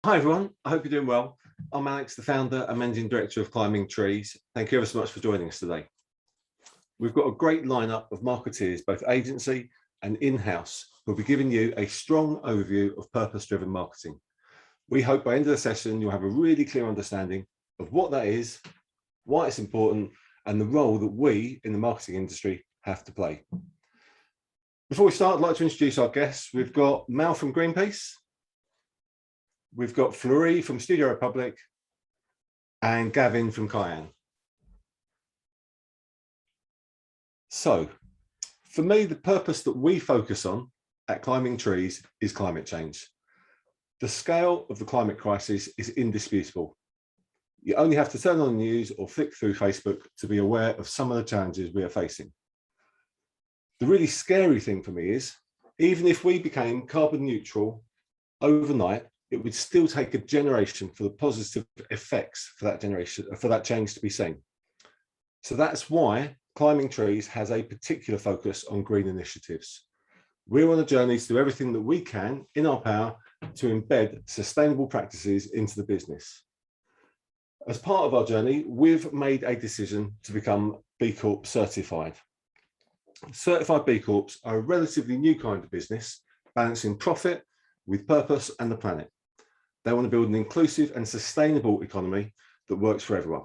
Hi everyone, I hope you're doing well. I'm Alex, the founder and managing director of Climbing Trees. Thank you ever so much for joining us today. We've got a great lineup of marketeers, both agency and in-house, who'll be giving you a strong overview of purpose-driven marketing. We hope by the end of the session, you'll have a really clear understanding of what that is, why it's important, and the role that we in the marketing industry have to play. Before we start, I'd like to introduce our guests. We've got Mel from Greenpeace. We've got Fleury from Studio Republic and Gavin from Kyan. So, for me, the purpose that we focus on at Climbing Trees is climate change. The scale of the climate crisis is indisputable. You only have to turn on the news or flick through Facebook to be aware of some of the challenges we are facing. The really scary thing for me is, even if we became carbon neutral overnight, it would still take a generation for the positive effects for that change to be seen. So that's why Climbing Trees has a particular focus on green initiatives. We're on a journey to do everything that we can in our power to embed sustainable practices into the business. As part of our journey, we've made a decision to become BCorp certified. Certified B Corps are a relatively new kind of business, balancing profit with purpose and the planet. They want to build an inclusive and sustainable economy that works for everyone.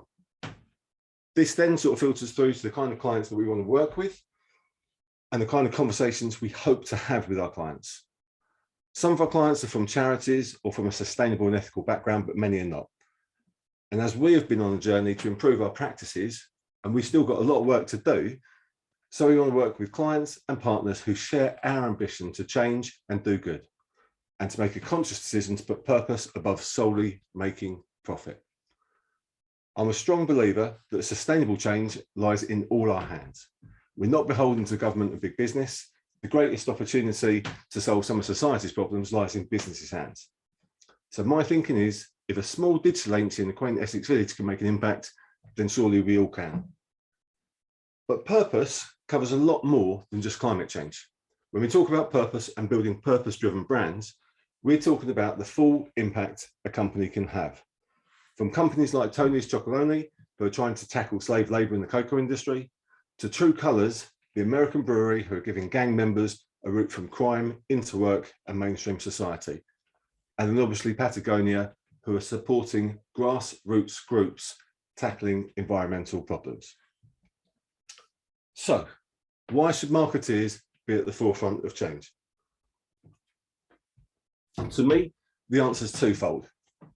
This then sort of filters through to the kind of clients that we want to work with and the kind of conversations we hope to have with our clients. Some of our clients are from charities or from a sustainable and ethical background, but many are not. And as we have been on a journey to improve our practices, and we've still got a lot of work to do, so we want to work with clients and partners who share our ambition to change and do good, and to make a conscious decision to put purpose above solely making profit. I'm a strong believer that sustainable change lies in all our hands. We're not beholden to government and big business. The greatest opportunity to solve some of society's problems lies in business's hands. So my thinking is, if a small digital agency in a quaint Essex village can make an impact, then surely we all can. But purpose covers a lot more than just climate change. When we talk about purpose and building purpose-driven brands, we're talking about the full impact a company can have. From companies like Tony's Chocolonely, who are trying to tackle slave labour in the cocoa industry, to True Colours, the American brewery who are giving gang members a route from crime into work and mainstream society. And then obviously Patagonia, who are supporting grassroots groups tackling environmental problems. So, why should marketeers be at the forefront of change? To me, the answer is twofold.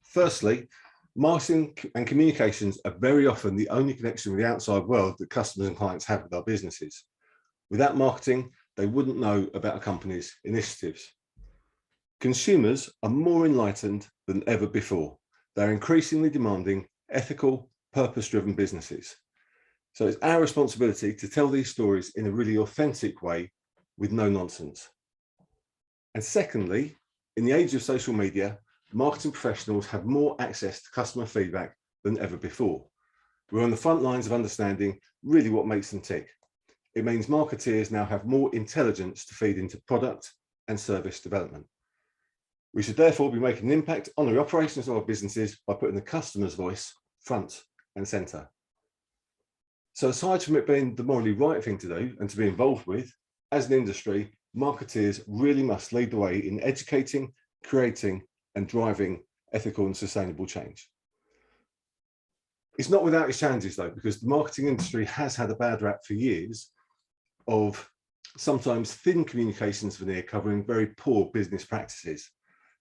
Firstly, marketing and communications are very often the only connection with the outside world that customers and clients have with our businesses. Without marketing, they wouldn't know about a company's initiatives. Consumers are more enlightened than ever before. They're increasingly demanding ethical, purpose-driven businesses. So it's our responsibility to tell these stories in a really authentic way with no nonsense. And secondly, in the age of social media, marketing professionals have more access to customer feedback than ever before. We're on the front lines of understanding really what makes them tick. It means marketeers now have more intelligence to feed into product and service development. We should therefore be making an impact on the operations of our businesses by putting the customer's voice front and centre. So aside from it being the morally right thing to do and to be involved with, as an industry, marketeers really must lead the way in educating, creating and driving ethical and sustainable change. It's not without its challenges though, because the marketing industry has had a bad rap for years of sometimes thin communications veneer covering very poor business practices.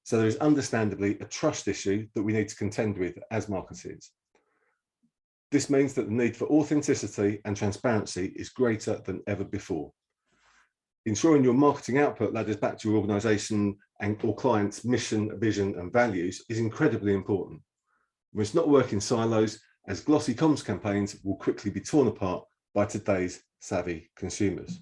So there is understandably a trust issue that we need to contend with as marketeers. This means that the need for authenticity and transparency is greater than ever before. Ensuring your marketing output ladders back to your organisation and or clients' mission, vision and values is incredibly important. We must not work in silos, as glossy comms campaigns will quickly be torn apart by today's savvy consumers.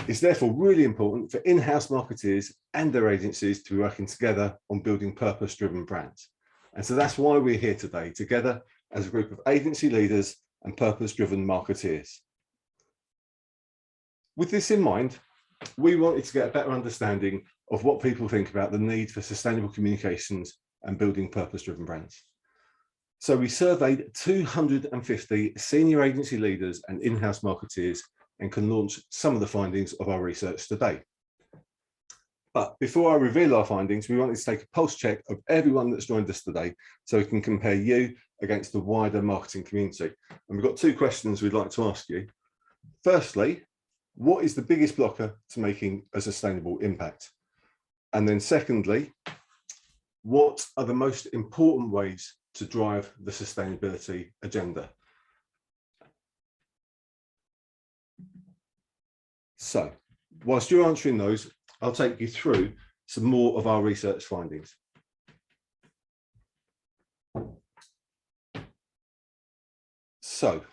It's therefore really important for in-house marketeers and their agencies to be working together on building purpose-driven brands. And so that's why we're here today, together as a group of agency leaders and purpose-driven marketeers. With this in mind, we wanted to get a better understanding of what people think about the need for sustainable communications and building purpose-driven brands. So we surveyed 250 senior agency leaders and in-house marketeers and can launch some of the findings of our research today. But before I reveal our findings, we wanted to take a pulse check of everyone that's joined us today so we can compare you against the wider marketing community. And we've got two questions we'd like to ask you. Firstly, what is the biggest blocker to making a sustainable impact? And then secondly, what are the most important ways to drive the sustainability agenda? So, whilst you're answering those, I'll take you through some more of our research findings. So,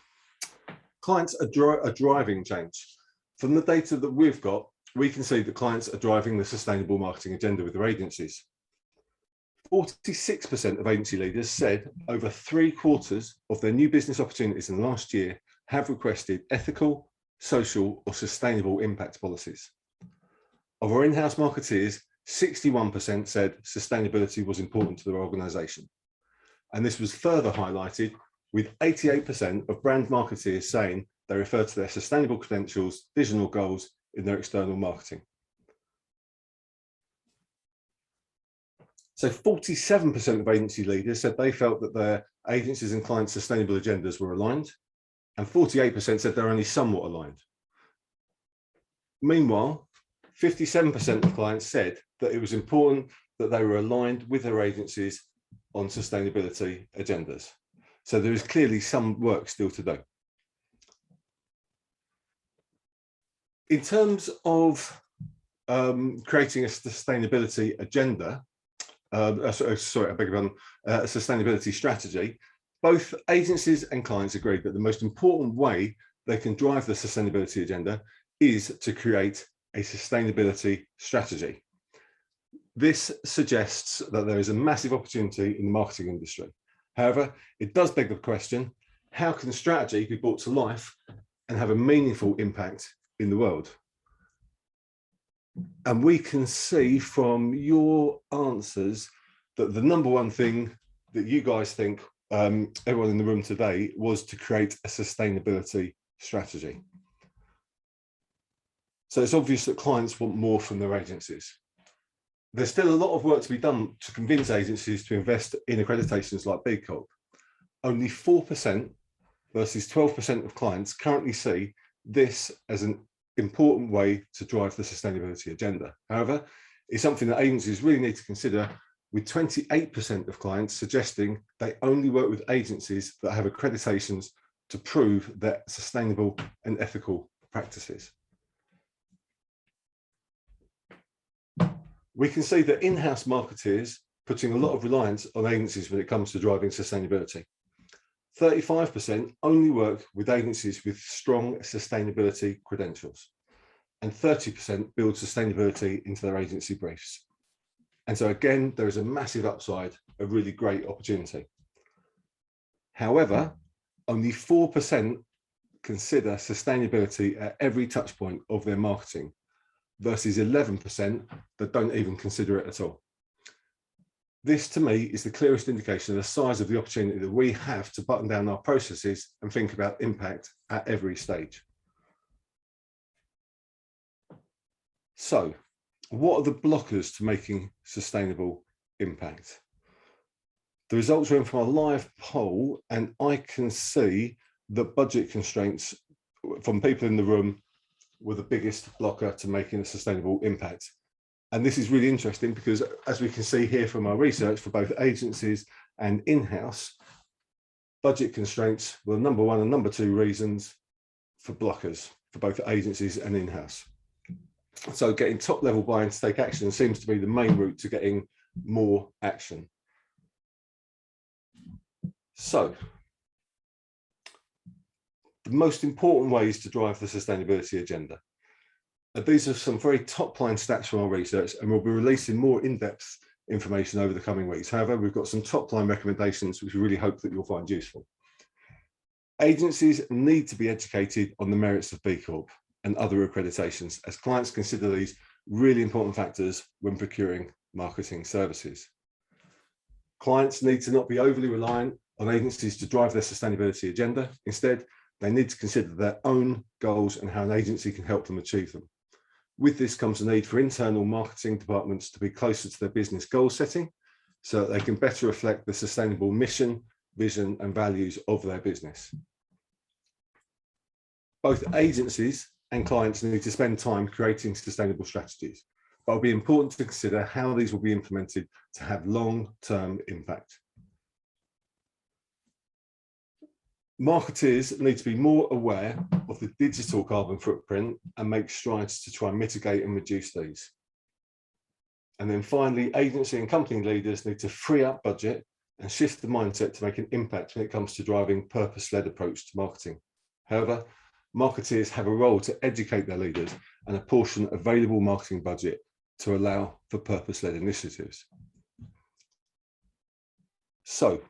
clients are driving change. From the data that we've got, we can see that clients are driving the sustainable marketing agenda with their agencies. 46% of agency leaders said over 3/4 of their new business opportunities in the last year have requested ethical, social, or sustainable impact policies. Of our in-house marketeers, 61% said sustainability was important to their organisation. And this was further highlighted with 88% of brand marketeers saying they refer to their sustainable credentials, vision or goals in their external marketing. So 47% of agency leaders said they felt that their agencies and clients' sustainable agendas were aligned, and 48% said they're only somewhat aligned. Meanwhile, 57% of clients said that it was important that they were aligned with their agencies on sustainability agendas. So there is clearly some work still to do. In terms of creating a sustainability agenda, a sustainability strategy, both agencies and clients agreed that the most important way they can drive the sustainability agenda is to create a sustainability strategy. This suggests that there is a massive opportunity in the marketing industry. However, it does beg the question, how can strategy be brought to life and have a meaningful impact in the world? And we can see from your answers that the number one thing that you guys think, everyone in the room today, was to create a sustainability strategy. So it's obvious that clients want more from their agencies. There's still a lot of work to be done to convince agencies to invest in accreditations like BCorp. Only 4% versus 12% of clients currently see this as an important way to drive the sustainability agenda. However, it's something that agencies really need to consider, with 28% of clients suggesting they only work with agencies that have accreditations to prove their sustainable and ethical practices. We can see that in-house marketeers putting a lot of reliance on agencies when it comes to driving sustainability. 35% only work with agencies with strong sustainability credentials, and 30% build sustainability into their agency briefs. And so again, there is a massive upside, a really great opportunity. However, only 4% consider sustainability at every touch point of their marketing, versus 11% that don't even consider it at all. This, to me, is the clearest indication of the size of the opportunity that we have to button down our processes and think about impact at every stage. So, what are the blockers to making sustainable impact? The results are in from a live poll, and I can see that budget constraints from people in the room were the biggest blocker to making a sustainable impact. And this is really interesting because, as we can see here from our research for both agencies and in-house, budget constraints were number one and number two reasons for blockers for both agencies and in-house. So getting top level buy-in to take action seems to be the main route to getting more action. So the most important ways to drive the sustainability agenda. These are some very top-line stats from our research, and we'll be releasing more in-depth information over the coming weeks. However, we've got some top-line recommendations which we really hope that you'll find useful. Agencies need to be educated on the merits of BCorp and other accreditations, as clients consider these really important factors when procuring marketing services. Clients need to not be overly reliant on agencies to drive their sustainability agenda. Instead, they need to consider their own goals and how an agency can help them achieve them. With this comes the need for internal marketing departments to be closer to their business goal setting so that they can better reflect the sustainable mission, vision, and values of their business. Both agencies and clients need to spend time creating sustainable strategies, but it'll be important to consider how these will be implemented to have long-term impact. Marketeers need to be more aware of the digital carbon footprint and make strides to try and mitigate and reduce these. And then finally, agency and company leaders need to free up budget and shift the mindset to make an impact when it comes to driving purpose-led approach to marketing. However, marketeers have a role to educate their leaders and apportion available marketing budget to allow for purpose-led initiatives. So,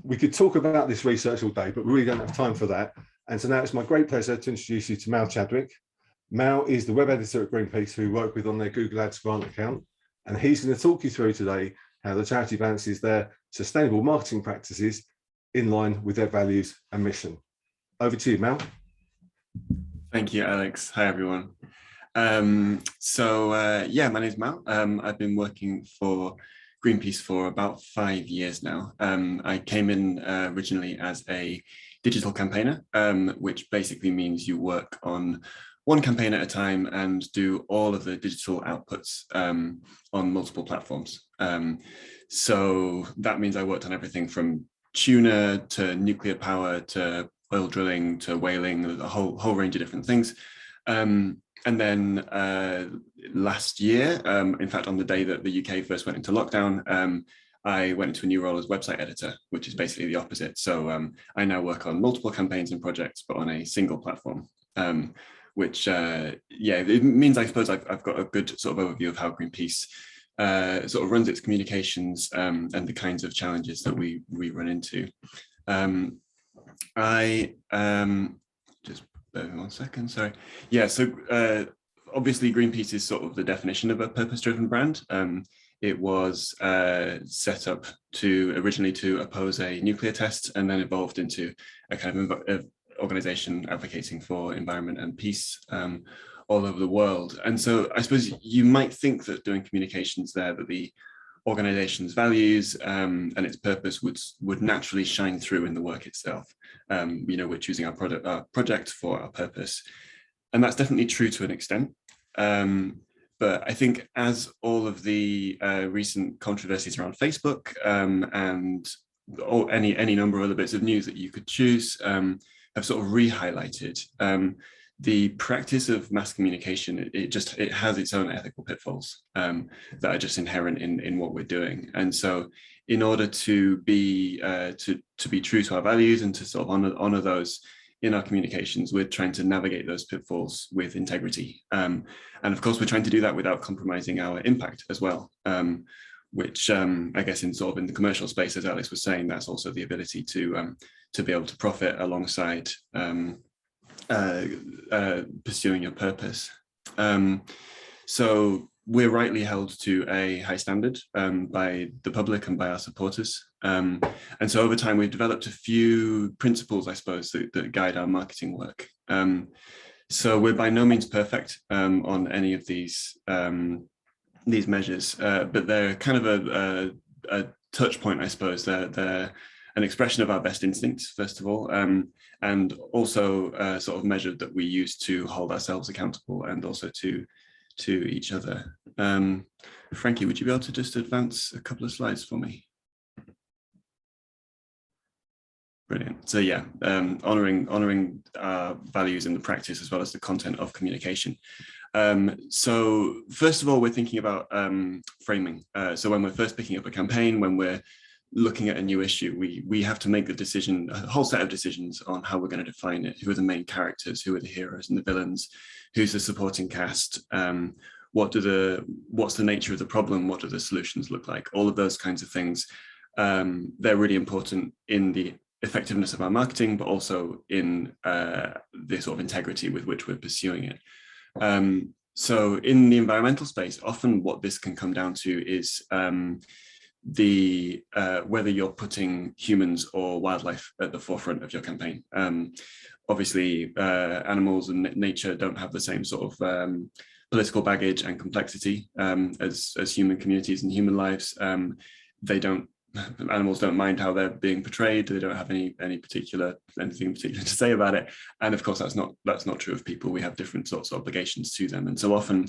we could talk about this research all day, but we really don't have time for that. And so now it's my great pleasure to introduce you to Mal Chadwick. Mal is the web editor at Greenpeace who we work with on their Google Ads grant account. And he's going to talk you through today how the charity balances their sustainable marketing practices in line with their values and mission. Over to you, Mal. Thank you, Alex. Hi, everyone. Yeah, my name is Mal. I've been working for Greenpeace for about 5 years now. I came in originally as a digital campaigner, which basically means you work on one campaign at a time and do all of the digital outputs on multiple platforms. So that means I worked on everything from tuna to nuclear power to oil drilling to whaling, a whole range of different things. And then last year, in fact, on the day that the UK first went into lockdown, I went into a new role as website editor, which is basically the opposite. So I now work on multiple campaigns and projects, but on a single platform, which, yeah, it means, I suppose, I've got a good sort of overview of how Greenpeace sort of runs its communications and the kinds of challenges that we run into. Just bear with me 1 second, sorry. Yeah, so obviously Greenpeace is sort of the definition of a purpose-driven brand. It was set up originally to oppose a nuclear test and then evolved into a kind of organization advocating for environment and peace all over the world. And so I suppose you might think that doing communications there, that the organization's values and its purpose would naturally shine through in the work itself. You know, we're choosing our project for our purpose. And that's definitely true to an extent. But I think as all of the recent controversies around Facebook and any number of other bits of news that you could choose have sort of re-highlighted, the practice of mass communication, it has its own ethical pitfalls that are just inherent in what we're doing. And so in order to be true to our values and to sort of honor those in our communications, we're trying to navigate those pitfalls with integrity. And of course, we're trying to do that without compromising our impact as well, which I guess in the commercial space, as Alex was saying, that's also the ability to be able to profit alongside pursuing your purpose. So we're rightly held to a high standard by the public and by our supporters. And so over time, we've developed a few principles, I suppose, that guide our marketing work. So we're by no means perfect on any of these measures, but they're kind of a touch point, I suppose. They're an expression of our best instincts, first of all, and also sort of measure that we use to hold ourselves accountable and also to each other. Frankie, would you be able to just advance a couple of slides for me? Brilliant. So yeah, honoring our values in the practice as well as the content of communication. So first of all, we're thinking about framing. So when we're first picking up a campaign, when we're looking at a new issue, we have to make the decision, a whole set of decisions on how we're going to define it. Who are the main characters? Who are the heroes and the villains? Who's the supporting cast? What's the nature of the problem? What do the solutions look like? All of those kinds of things. They're really important in the effectiveness of our marketing, but also in the sort of integrity with which we're pursuing it. So in the environmental space, often what this can come down to is whether you're putting humans or wildlife at the forefront of your campaign. Obviously, animals and nature don't have the same sort of political baggage and complexity as human communities and human lives. Animals don't mind how they're being portrayed. They don't have anything particular to say about it. And of course, that's not true of people. We have different sorts of obligations to them. And so often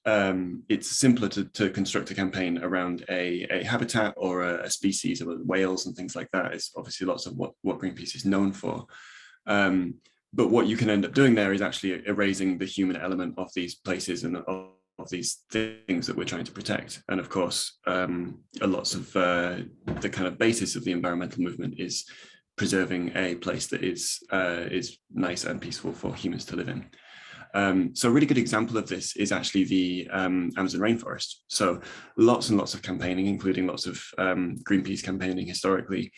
it's simpler to construct a campaign around a habitat or a species of whales and things like that. It's obviously lots of what Greenpeace is known for. But what you can end up doing there is actually erasing the human element of these places and of these things that we're trying to protect. And of course, lots of the kind of basis of the environmental movement is preserving a place that is nice and peaceful for humans to live in. So a really good example of this is actually the Amazon rainforest. So lots and lots of campaigning, including lots of Greenpeace campaigning historically.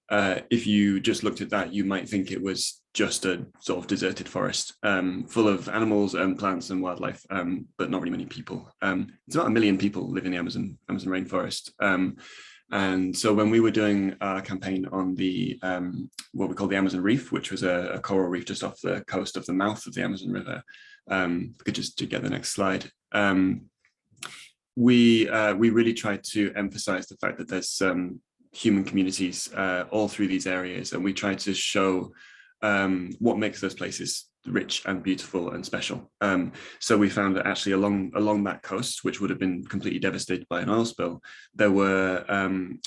If you just looked at that, you might think it was just a sort of deserted forest full of animals and plants and wildlife, but not really many people. It's about 1 million people live in the Amazon rainforest. And so when we were doing our campaign on the what we call the Amazon Reef, which was a coral reef just off the coast of the mouth of the Amazon River, we could just get the next slide. We really tried to emphasize the fact that there's human communities all through these areas, and we tried to show what makes those places rich and beautiful and special. So we found that actually along that coast, which would have been completely devastated by an oil spill, there were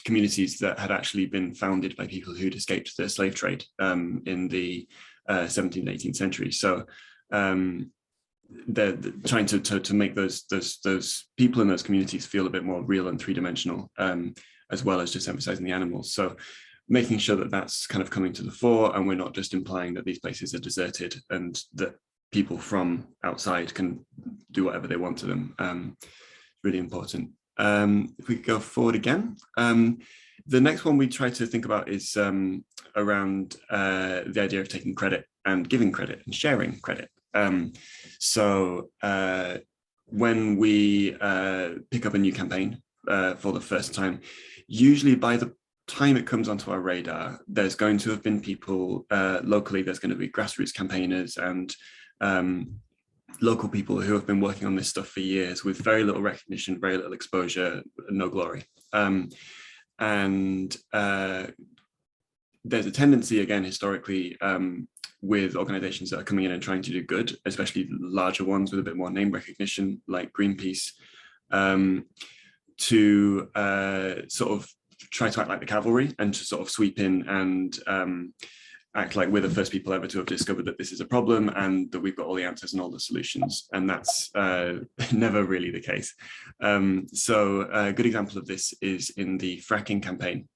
communities that had actually been founded by people who'd escaped the slave trade in the 17th and 18th century. So they're trying to make those people in those communities feel a bit more real and three-dimensional, as well as just emphasizing the animals. So making sure that that's kind of coming to the fore, and we're not just implying that these places are deserted and that people from outside can do whatever they want to them. Really important. If we go forward again, the next one we try to think about is around the idea of taking credit and giving credit and sharing credit. So when we pick up a new campaign for the first time, usually by the time it comes onto our radar, there's going to have been people locally, there's going to be grassroots campaigners and local people who have been working on this stuff for years with very little recognition, very little exposure, no glory. And there's a tendency, again, historically, with organizations that are coming in and trying to do good, especially larger ones with a bit more name recognition, like Greenpeace, to sort of try to act like the cavalry and to sort of sweep in and act like we're the first people ever to have discovered that this is a problem and that we've got all the answers and all the solutions. And that's never really the case. So a good example of this is in the fracking campaign.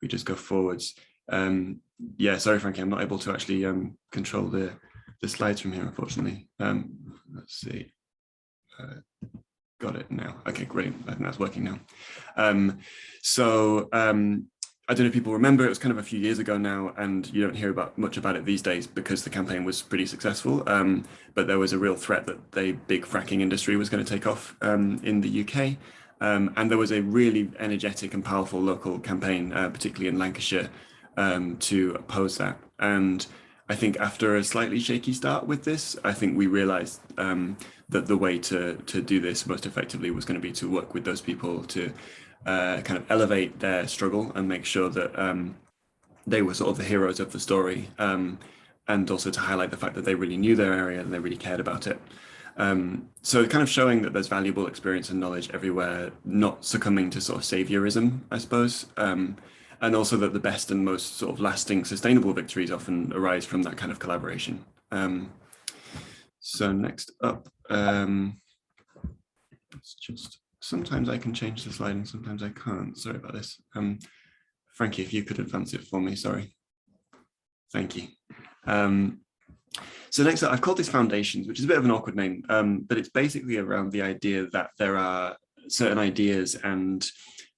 We just go forwards. Yeah, sorry, Frankie, I'm not able to actually control the slides from here, unfortunately. Let's see. Got it now. Okay, great. I think that's working now. I don't know if people remember, it was kind of a few years ago now, and you don't hear much about it these days because the campaign was pretty successful. But there was a real threat that the big fracking industry was going to take off in the UK. And there was a really energetic and powerful local campaign, particularly in Lancashire, to oppose that. And I think after a slightly shaky start with this, I think we realized that the way to do this most effectively was going to be to work with those people to kind of elevate their struggle and make sure that they were sort of the heroes of the story, and also to highlight the fact that they really knew their area and they really cared about it. So kind of showing that there's valuable experience and knowledge everywhere, not succumbing to sort of saviorism, I suppose. And also that the best and most sort of lasting sustainable victories often arise from that kind of collaboration. So next up, it's just, sometimes I can change the slide and sometimes I can't. Sorry about this. Frankie, if you could advance it for me, sorry. Thank you. So next up, I've called this Foundations, which is a bit of an awkward name, but it's basically around the idea that there are certain ideas and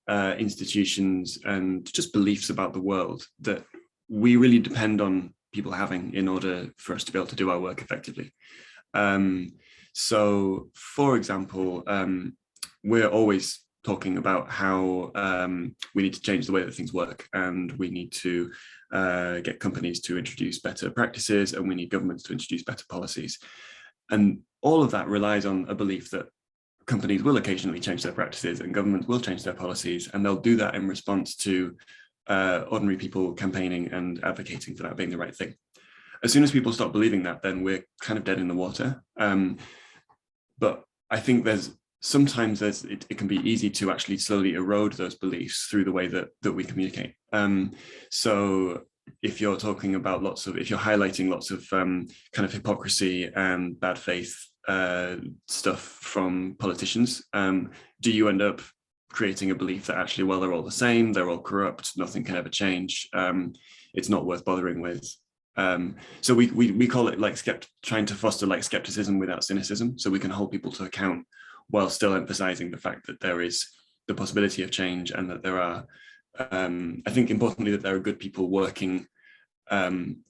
institutions and just beliefs about the world that we really depend on people having in order for us to be able to do our work effectively. So, for example, we're always talking about how we need to change the way that things work, and we need to get companies to introduce better practices, and we need governments to introduce better policies. And all of that relies on a belief that companies will occasionally change their practices and governments will change their policies, and they'll do that in response to ordinary people campaigning and advocating for that being the right thing. As soon as people stop believing that, then we're kind of dead in the water. But I think sometimes it can be easy to actually slowly erode those beliefs through the way that we communicate. So if you're talking about if you're highlighting lots of kind of hypocrisy and bad faith stuff from politicians, do you end up creating a belief that actually, well, they're all the same, they're all corrupt, nothing can ever change, it's not worth bothering with? So we call it like trying to foster like skepticism without cynicism, so we can hold people to account while still emphasizing the fact that there is the possibility of change, and that there are, I think importantly, that there are good people working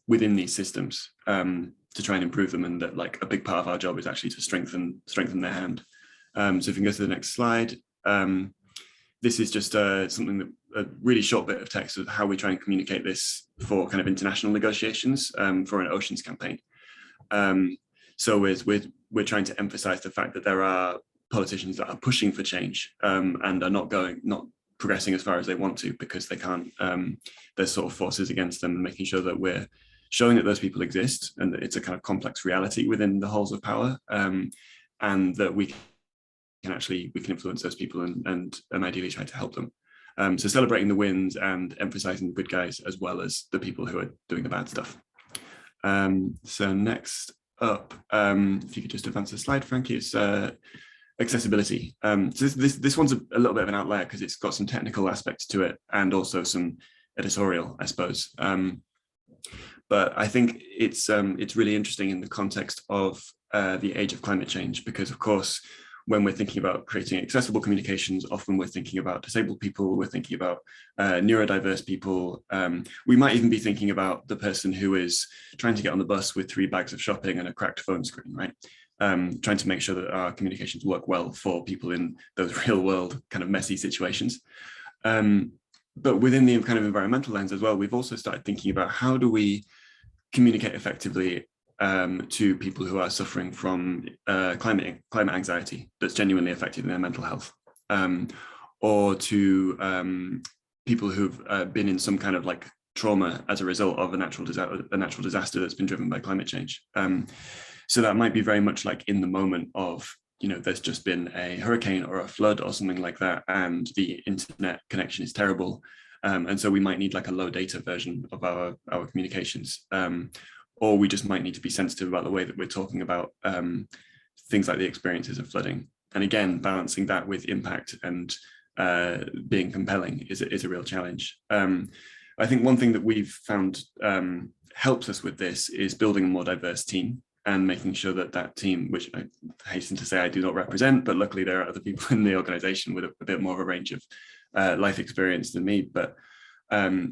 within these systems to try and improve them, and that like a big part of our job is actually to strengthen their hand. So if you can go to the next slide. This is just something that a really short bit of text of how we try and communicate this for kind of international negotiations for an oceans campaign. So we're trying to emphasize the fact that there are politicians that are pushing for change and are not progressing as far as they want to because they can't. There's sort of forces against them, and making sure that we're showing that those people exist and that it's a kind of complex reality within the halls of power, and that we can influence those people and ideally try to help them. So celebrating the wins and emphasizing the good guys as well as the people who are doing the bad stuff. So next up, if you could just advance the slide, Frankie, it's accessibility. So this one's a little bit of an outlier because it's got some technical aspects to it and also some editorial, I suppose. But I think it's really interesting in the context of the age of climate change, because of course, when we're thinking about creating accessible communications, often we're thinking about disabled people, we're thinking about neurodiverse people. We might even be thinking about the person who is trying to get on the bus with 3 bags of shopping and a cracked phone screen, right? Trying to make sure that our communications work well for people in those real world kind of messy situations. But within the kind of environmental lens as well, we've also started thinking about how do we communicate effectively to people who are suffering from climate anxiety that's genuinely affecting their mental health, or to people who've been in some kind of like trauma as a result of a natural disaster that's been driven by climate change. So that might be very much like in the moment of, there's just been a hurricane or a flood or something like that, and the internet connection is terrible. And so we might need like a low data version of our communications. Or we just might need to be sensitive about the way that we're talking about things like the experiences of flooding. And again, balancing that with impact and being compelling is a real challenge. I think one thing that we've found helps us with this is building a more diverse team and making sure that team, which I hasten to say I do not represent, but luckily there are other people in the organization with a bit more of a range of life experience than me, but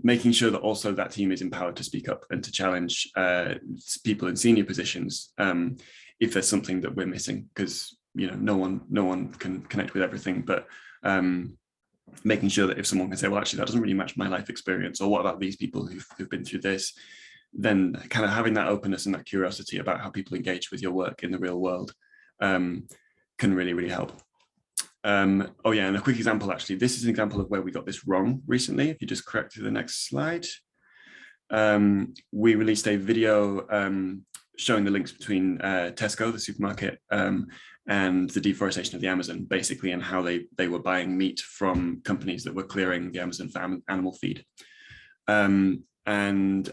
making sure that also that team is empowered to speak up and to challenge people in senior positions if there's something that we're missing, because no one can connect with everything, but making sure that if someone can say, well, actually that doesn't really match my life experience, or what about these people who've been through this, then kind of having that openness and that curiosity about how people engage with your work in the real world can really, really help. Oh yeah, and a quick example, actually, this is an example of where we got this wrong recently. If you just correct to the next slide. We released a video showing the links between Tesco, the supermarket, and the deforestation of the Amazon, basically, and how they were buying meat from companies that were clearing the Amazon for animal feed. And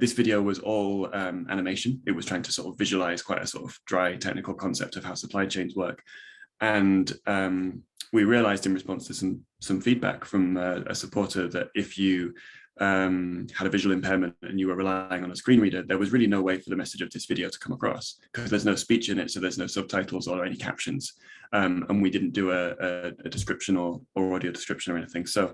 this video was all animation. It was trying to sort of visualize quite a sort of dry technical concept of how supply chains work. And we realized in response to some feedback from a supporter that if you had a visual impairment and you were relying on a screen reader, there was really no way for the message of this video to come across, because there's no speech in it, so there's no subtitles or any captions. And we didn't do a description or audio description or anything. So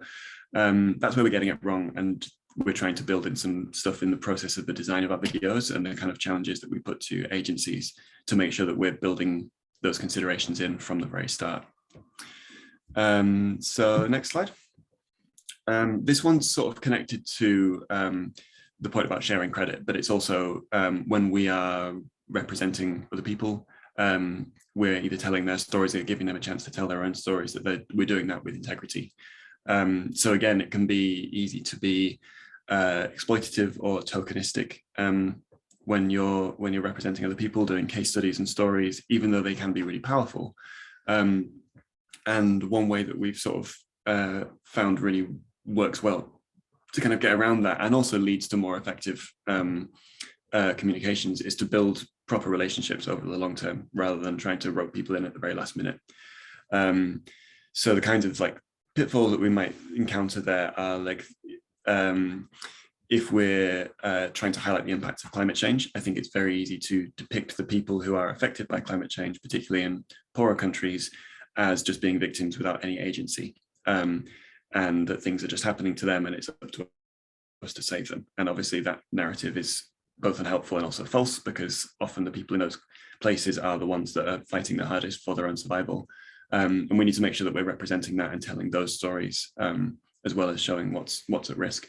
that's where we're getting it wrong. And we're trying to build in some stuff in the process of the design of our videos and the kind of challenges that we put to agencies to make sure that we're building those considerations in from the very start. So next slide. This one's sort of connected to the point about sharing credit, but it's also when we are representing other people, we're either telling their stories or giving them a chance to tell their own stories, that we're doing that with integrity. So again, it can be easy to be exploitative or tokenistic when you're representing other people, doing case studies and stories, even though they can be really powerful. And one way that we've sort of found really works well to kind of get around that, and also leads to more effective communications, is to build proper relationships over the long term, rather than trying to rope people in at the very last minute. So the kinds of like pitfalls that we might encounter there are like, if we're trying to highlight the impacts of climate change, I think it's very easy to depict the people who are affected by climate change, particularly in poorer countries, as just being victims without any agency, and that things are just happening to them and it's up to us to save them. And obviously that narrative is both unhelpful and also false, because often the people in those places are the ones that are fighting the hardest for their own survival. And we need to make sure that we're representing that and telling those stories, as well as showing what's at risk.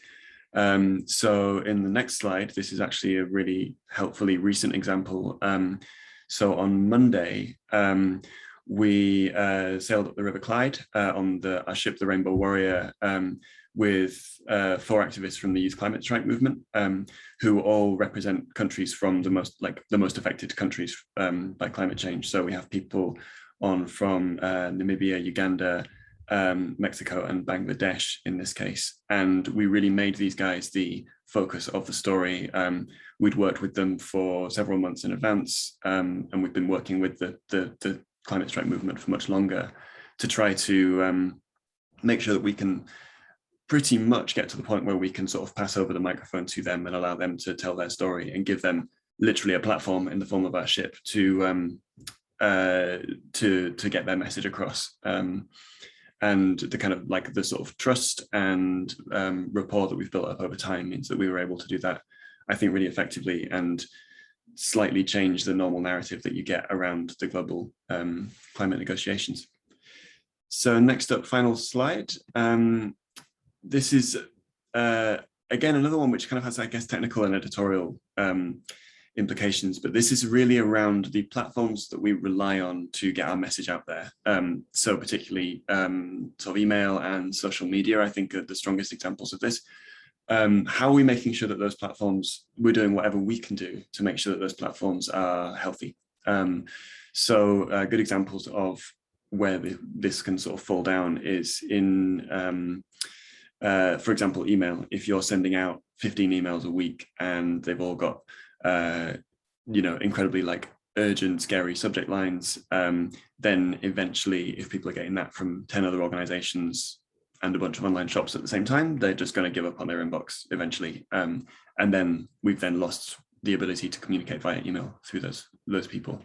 So in the next slide, this is actually a really helpfully recent example. So on Monday, we sailed up the River Clyde on our ship, the Rainbow Warrior, with 4 activists from the Youth Climate Strike movement, who all represent countries from the most affected countries by climate change. So we have people on from Namibia, Uganda, Mexico and Bangladesh in this case. And we really made these guys the focus of the story. We'd worked with them for several months in advance, and we've been working with the climate strike movement for much longer to try to make sure that we can pretty much get to the point where we can sort of pass over the microphone to them and allow them to tell their story, and give them literally a platform in the form of our ship to get their message across. And the kind of like the sort of trust and rapport that we've built up over time means that we were able to do that, I think, really effectively, and slightly change the normal narrative that you get around the global climate negotiations. So next up, final slide. This is, again, another one which kind of has, I guess, technical and editorial implications, but this is really around the platforms that we rely on to get our message out there. So particularly sort of email and social media, I think, are the strongest examples of this. How are we making sure that those platforms, we're doing whatever we can do to make sure that those platforms are healthy? So good examples of where this can sort of fall down is in, for example, email. If you're sending out 15 emails a week and they've all got incredibly like urgent, scary subject lines, then eventually, if people are getting that from 10 other organizations and a bunch of online shops at the same time, they're just going to give up on their inbox eventually. And then we've then lost the ability to communicate via email through those people.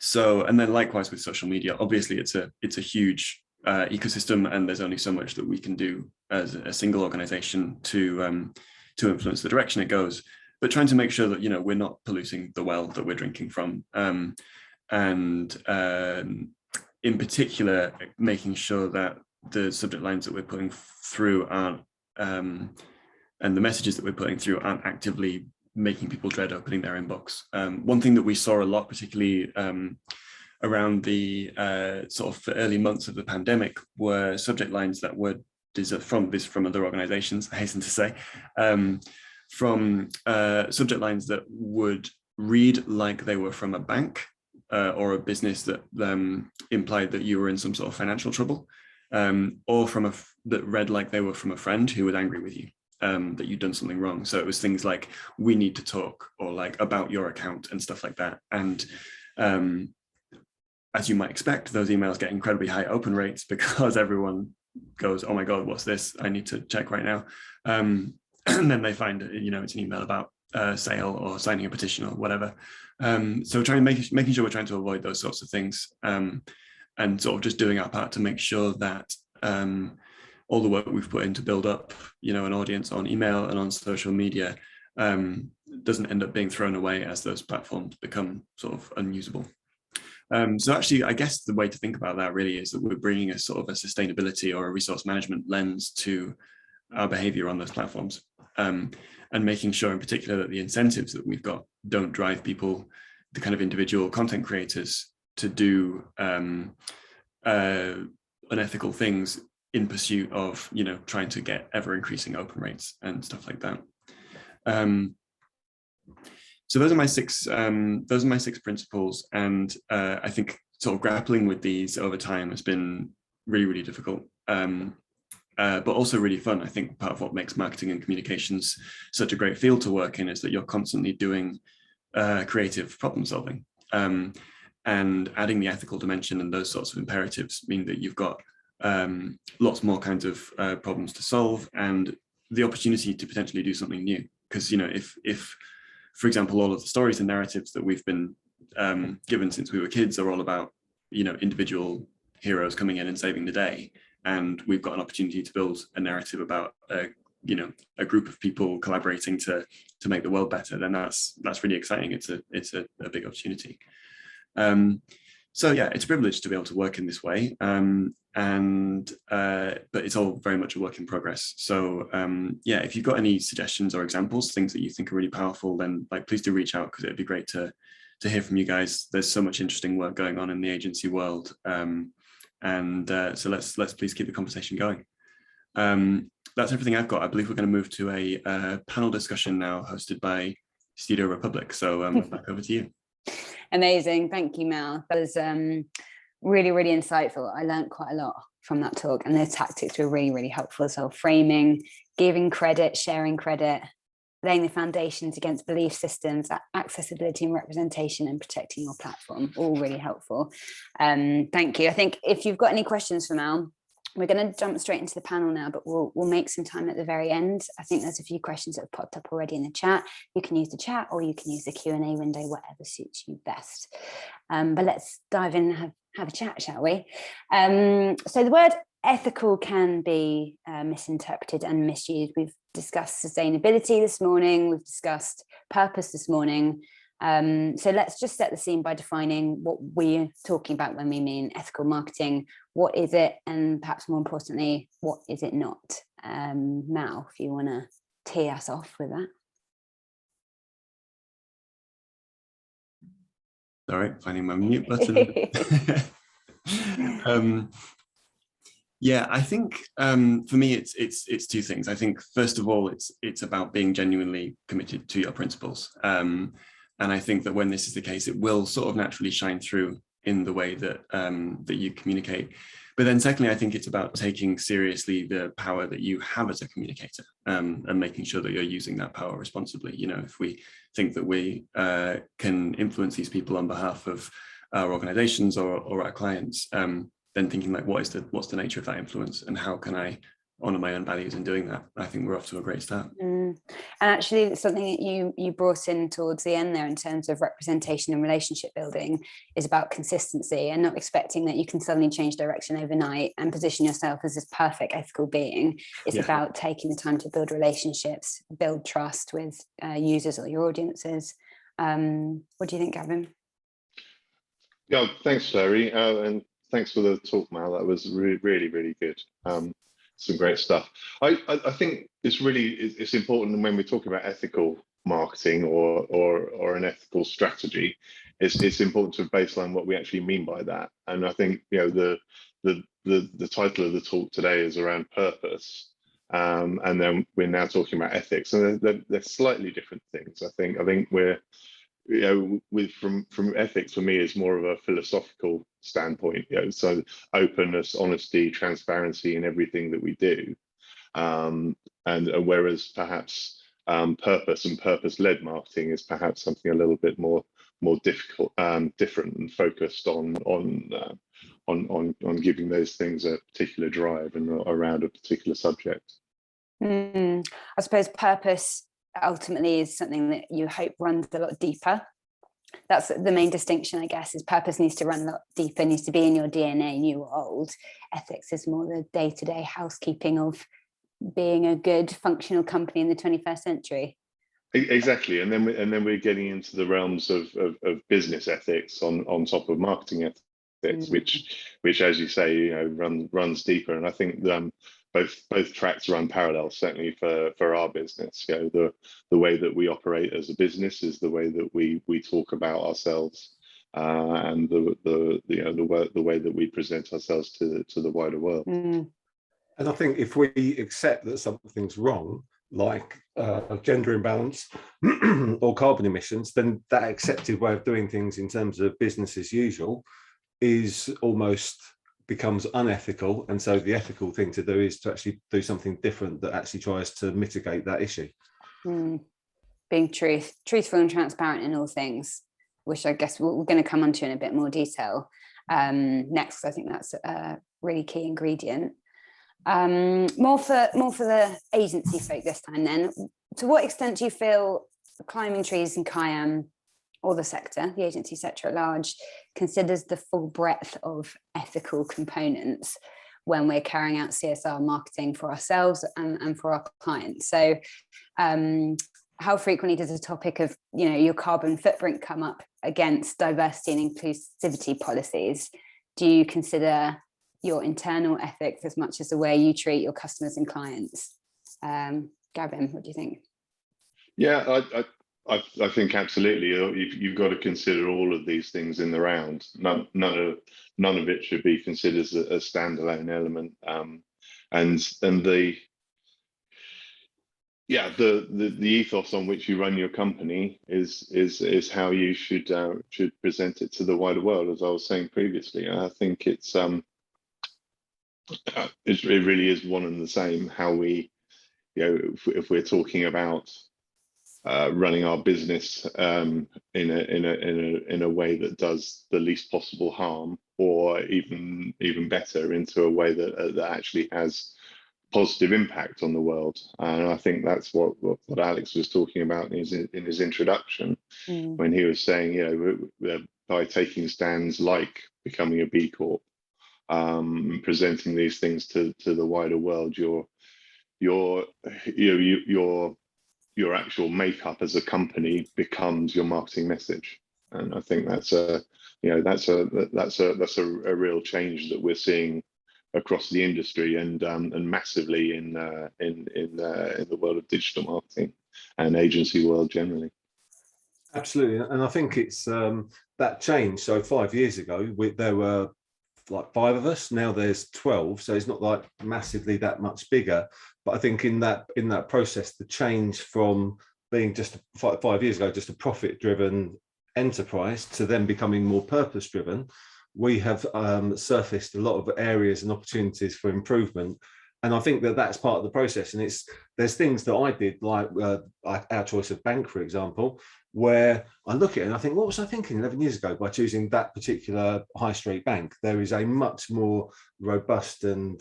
So, and then likewise with social media, obviously it's a huge ecosystem, and there's only so much that we can do as a single organization to influence the direction it goes, but trying to make sure that, we're not polluting the well that we're drinking from. And in particular, making sure that the subject lines that we're putting through aren't, and the messages that we're putting through aren't actively making people dread opening their inbox. One thing that we saw a lot, particularly around the sort of the early months of the pandemic, were subject lines that were from other organizations, I hasten to say, from subject lines that would read like they were from a bank or a business that implied that you were in some sort of financial trouble, or that read like they were from a friend who was angry with you, that you'd done something wrong. So it was things like, "We need to talk," or like, "About your account," and stuff like that. And as you might expect, those emails get incredibly high open rates because everyone goes, "Oh my God, what's this? I need to check right now." And then they find, it's an email about sale or signing a petition or whatever. So making sure we're trying to avoid those sorts of things, and sort of just doing our part to make sure that all the work we've put in to build up, an audience on email and on social media doesn't end up being thrown away as those platforms become sort of unusable. So actually, I guess the way to think about that really is that we're bringing a sort of a sustainability or a resource management lens to our behavior on those platforms, and making sure in particular that the incentives that we've got don't drive people, the kind of individual content creators, to do unethical things in pursuit of, you know, trying to get ever increasing open rates and stuff like that. So those are my six principles, and I think sort of grappling with these over time has been really, really difficult, but also really fun. I think part of what makes marketing and communications such a great field to work in is that you're constantly doing creative problem solving, and adding the ethical dimension and those sorts of imperatives mean that you've got lots more kinds of problems to solve and the opportunity to potentially do something new. Because, you know, if for example, all of the stories and narratives that we've been given since we were kids are all about, you know, individual heroes coming in and saving the day, and we've got an opportunity to build a narrative about you know, a group of people collaborating to make the world better, then that's really exciting. It's a big opportunity. So yeah, it's a privilege to be able to work in this way, but it's all very much a work in progress. So yeah, if you've got any suggestions or examples, things that you think are really powerful, then like please do reach out, because it'd be great to hear from you guys. There's so much interesting work going on in the agency world, so let's please keep the conversation going. That's everything I've got. I believe we're going to move to a panel discussion now, hosted by Studio Republic. So back over to you. Amazing. Thank you, Mel. That was really, really insightful. I learned quite a lot from that talk, and those tactics were really, really helpful as well. Framing, giving credit, sharing credit, laying the foundations against belief systems, accessibility and representation, and protecting your platform, all really helpful. Thank you. I think if you've got any questions for Mel, we're going to jump straight into the panel now, but we'll make some time at the very end. I think there's a few questions that have popped up already in the chat. You can use the chat or you can use the Q&A window, whatever suits you best. But let's dive in and have a chat, shall we? So the word ethical can be misinterpreted and misused. We've discussed sustainability this morning. We've discussed purpose this morning. So let's just set the scene by defining what we're talking about when we mean ethical marketing. What is it? And perhaps more importantly, what is it not? Mal, if you want to tee us off with that. All right, finding my mute button. Yeah, I think for me, it's two things. I think first of all, it's about being genuinely committed to your principles. And I think that when this is the case, it will sort of naturally shine through in the way that that you communicate. But then secondly, I think it's about taking seriously the power that you have as a communicator, and making sure that you're using that power responsibly. You know, if we think that we can influence these people on behalf of our organizations or our clients, then thinking like, what's the nature of that influence, and how can I honor my own values in doing that? I think we're off to a great start. And actually, something that you brought in towards the end there in terms of representation and relationship building is about consistency, and not expecting that you can suddenly change direction overnight and position yourself as this perfect ethical being. It's about taking the time to build relationships, build trust with users or your audiences. What do you think, Gavin? Yeah, thanks, Larry, and thanks for the talk, Mal. That was really, really good. Some great stuff. I think it's important when we're talking about ethical marketing or an ethical strategy. It's important to baseline what we actually mean by that. And I think, you know, the title of the talk today is around purpose, and then we're now talking about ethics, and they're slightly different things. I think we're, you know, from ethics for me is more of a philosophical standpoint, you know, so openness, honesty, transparency in everything that we do, and whereas perhaps purpose and purpose-led marketing is perhaps something a little bit more difficult, different, and focused on giving those things a particular drive and around a particular subject. I suppose purpose ultimately is something that you hope runs a lot deeper. That's the main distinction, I guess, is purpose needs to run a lot deeper, needs to be in your DNA, new or old. Ethics is more the day-to-day housekeeping of being a good functional company in the 21st century. Exactly, and then we're getting into the realms of business ethics on top of marketing ethics, which, as you say, runs deeper. And I think both tracks run parallel, certainly for our business. The way that we operate as a business is the way that we talk about ourselves, and the way that we present ourselves to the wider world. And I think if we accept that something's wrong, like gender imbalance or carbon emissions, then that accepted way of doing things in terms of business as usual is almost becomes unethical. And so the ethical thing to do is to actually do something different that actually tries to mitigate that issue. Being truthful and transparent in all things, which I guess we're going to come onto in a bit more detail next. I think that's a really key ingredient. More for the agency folk this time then. To what extent do you feel Climbing Trees and Kyan, or the sector, the agency sector at large, considers the full breadth of ethical components when we're carrying out CSR marketing for ourselves and for our clients? So how frequently does the topic of your carbon footprint come up against diversity and inclusivity policies? Do you consider your internal ethics as much as the way you treat your customers and clients? Gavin, what do you think? Yeah, I think absolutely. You've got to consider all of these things in the round. None of it should be considered as a standalone element. And the ethos on which you run your company is how you should present it to the wider world, as I was saying previously. I think it really is one and the same. How we, if we're talking about running our business in a way that does the least possible harm, or even better, into a way that actually has positive impact on the world. And I think that's what Alex was talking about in his introduction, when he was saying, by taking stands like becoming a B Corp, presenting these things to the wider world, your actual makeup as a company becomes your marketing message. And I think that's a real change that we're seeing across the industry, and massively in the world of digital marketing and agency world generally. Absolutely, and I think it's that change. So 5 years ago, there were like 5 of us. Now there's 12, so it's not like massively that much bigger. But I think in that process, the change from being just 5 years ago just a profit-driven enterprise to then becoming more purpose-driven, we have surfaced a lot of areas and opportunities for improvement. And I think that's part of the process. And there's things that I did, like our choice of bank, for example, where I look at it and I think, what was I thinking 11 years ago by choosing that particular high street bank? There is a much more robust and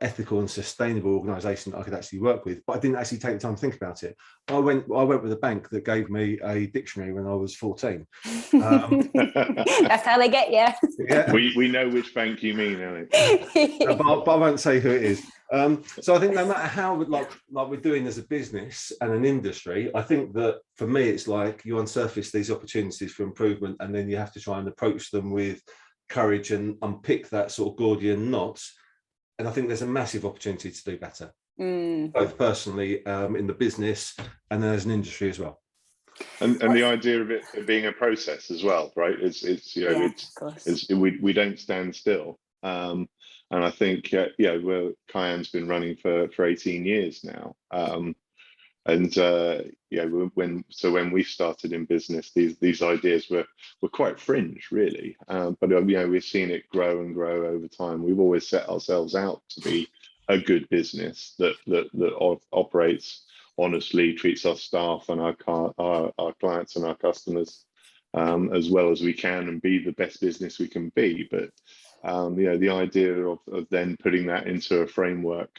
ethical and sustainable organisation that I could actually work with, but I didn't actually take the time to think about it. I went with a bank that gave me a dictionary when I was 14. That's how they get you. Yeah. We know which bank you mean, Alex. But I won't say who it is. So I think no matter how like we're doing as a business and an industry, I think that for me it's like you unsurface these opportunities for improvement, and then you have to try and approach them with courage and unpick that sort of Gordian knot. And I think there's a massive opportunity to do better, both personally in the business and then as an industry as well. And the idea of it being a process as well, right? We don't stand still. And I think Kyan's been running for 18 years now. And when we started in business, these ideas were quite fringe, really. But we've seen it grow and grow over time. We've always set ourselves out to be a good business that operates honestly, treats our staff and our clients and our customers as well as we can, and be the best business we can be. But the idea of then putting that into a framework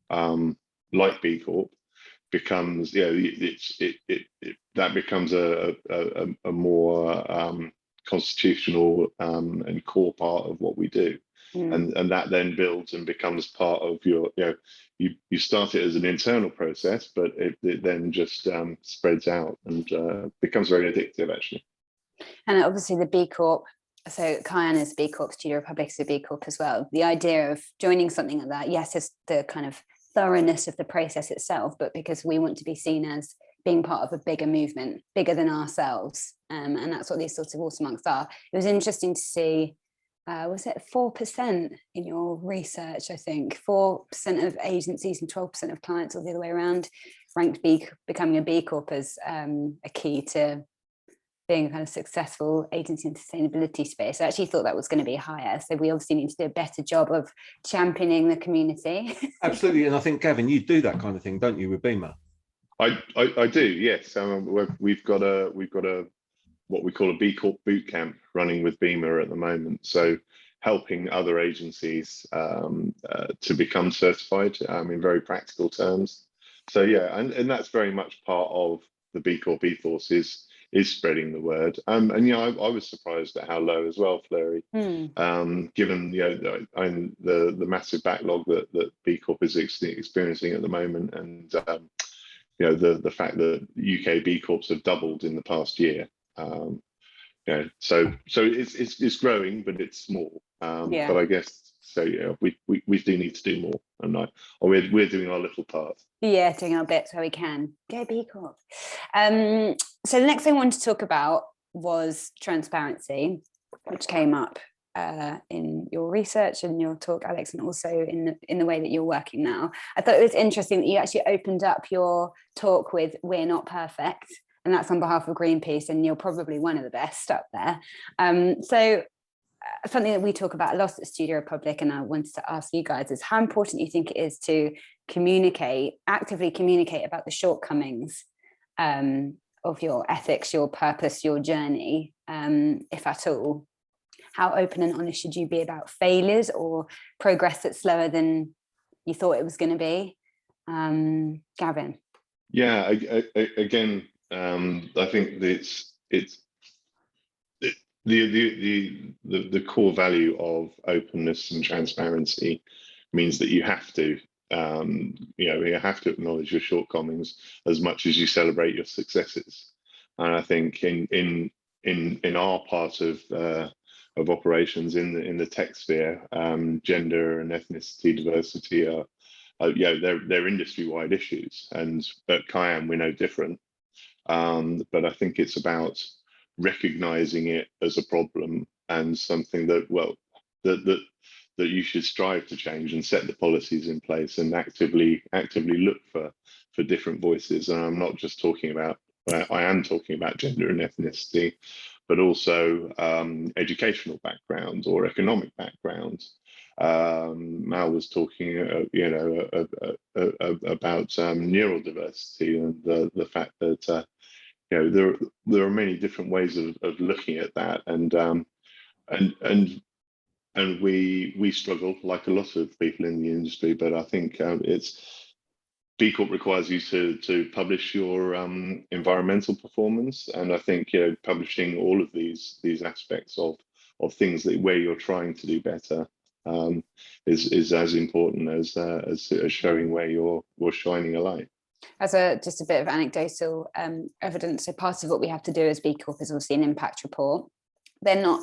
like B Corp becomes that becomes a more constitutional and core part of what we do. and that then builds and becomes part of your, you start it as an internal process, but it then just spreads out and becomes very addictive, actually. And obviously the B Corp, so Kyan is B Corp, Studio Republic is a B Corp as well. The idea of joining something like that, yes, is the kind of thoroughness of the process itself, but because we want to be seen as being part of a bigger movement, bigger than ourselves. And that's what these sorts of watermarks are. It was interesting to see, was it 4% in your research, I think, 4% of agencies and 12% of clients, or the other way around, ranked becoming a B Corp as a key to being a kind of successful agency in sustainability space. I actually thought that was going to be higher. So we obviously need to do a better job of championing the community. Absolutely. And I think, Gavin, you do that kind of thing, don't you, with Beamer? I do, yes. We've got a what we call a B Corp boot camp running with Beamer at the moment. So helping other agencies to become certified in very practical terms. So yeah, and that's very much part of the B Corp ethos is spreading the word. And I was surprised at how low as well, Fleury, given the massive backlog that B Corp is experiencing at the moment, and the fact that UK B Corps have doubled in the past year. So it's growing, but it's small. But I guess so. Yeah, we do need to do more, and we're doing our little part. Yeah, doing our bits where we can. Go B Corp. So the next thing I wanted to talk about was transparency, which came up in your research and your talk, Alex, and also in the way that you're working now. I thought it was interesting that you actually opened up your talk with "We're not perfect," and that's on behalf of Greenpeace, and you're probably one of the best up there. So something that we talk about a lot at Studio Republic, and I wanted to ask you guys, is how important you think it is to actively communicate about the shortcomings of your ethics, your purpose, your journey, if at all. How open and honest should you be about failures or progress that's slower than you thought it was going to be? Gavin? Yeah, again, I think it's the core value of openness and transparency means that you have to acknowledge your shortcomings as much as you celebrate your successes. And I think in our part of operations in the tech sphere, gender and ethnicity diversity are they're industry-wide issues, and at Kyan we're no different. But I think it's about recognizing it as a problem and something that that you should strive to change and set the policies in place and actively look for different voices. And I'm not just talking about, I am talking about gender and ethnicity, but also educational backgrounds or economic backgrounds. Mal was talking, about neurodiversity and the fact that there are many different ways of looking at that, and we struggle like a lot of people in the industry. But I think B Corp requires you to publish your environmental performance, and I think publishing all of these aspects of things where you're trying to do better is as important as showing where you're shining a light. As just a bit of anecdotal evidence, so part of what we have to do as B Corp is obviously an impact report. They're not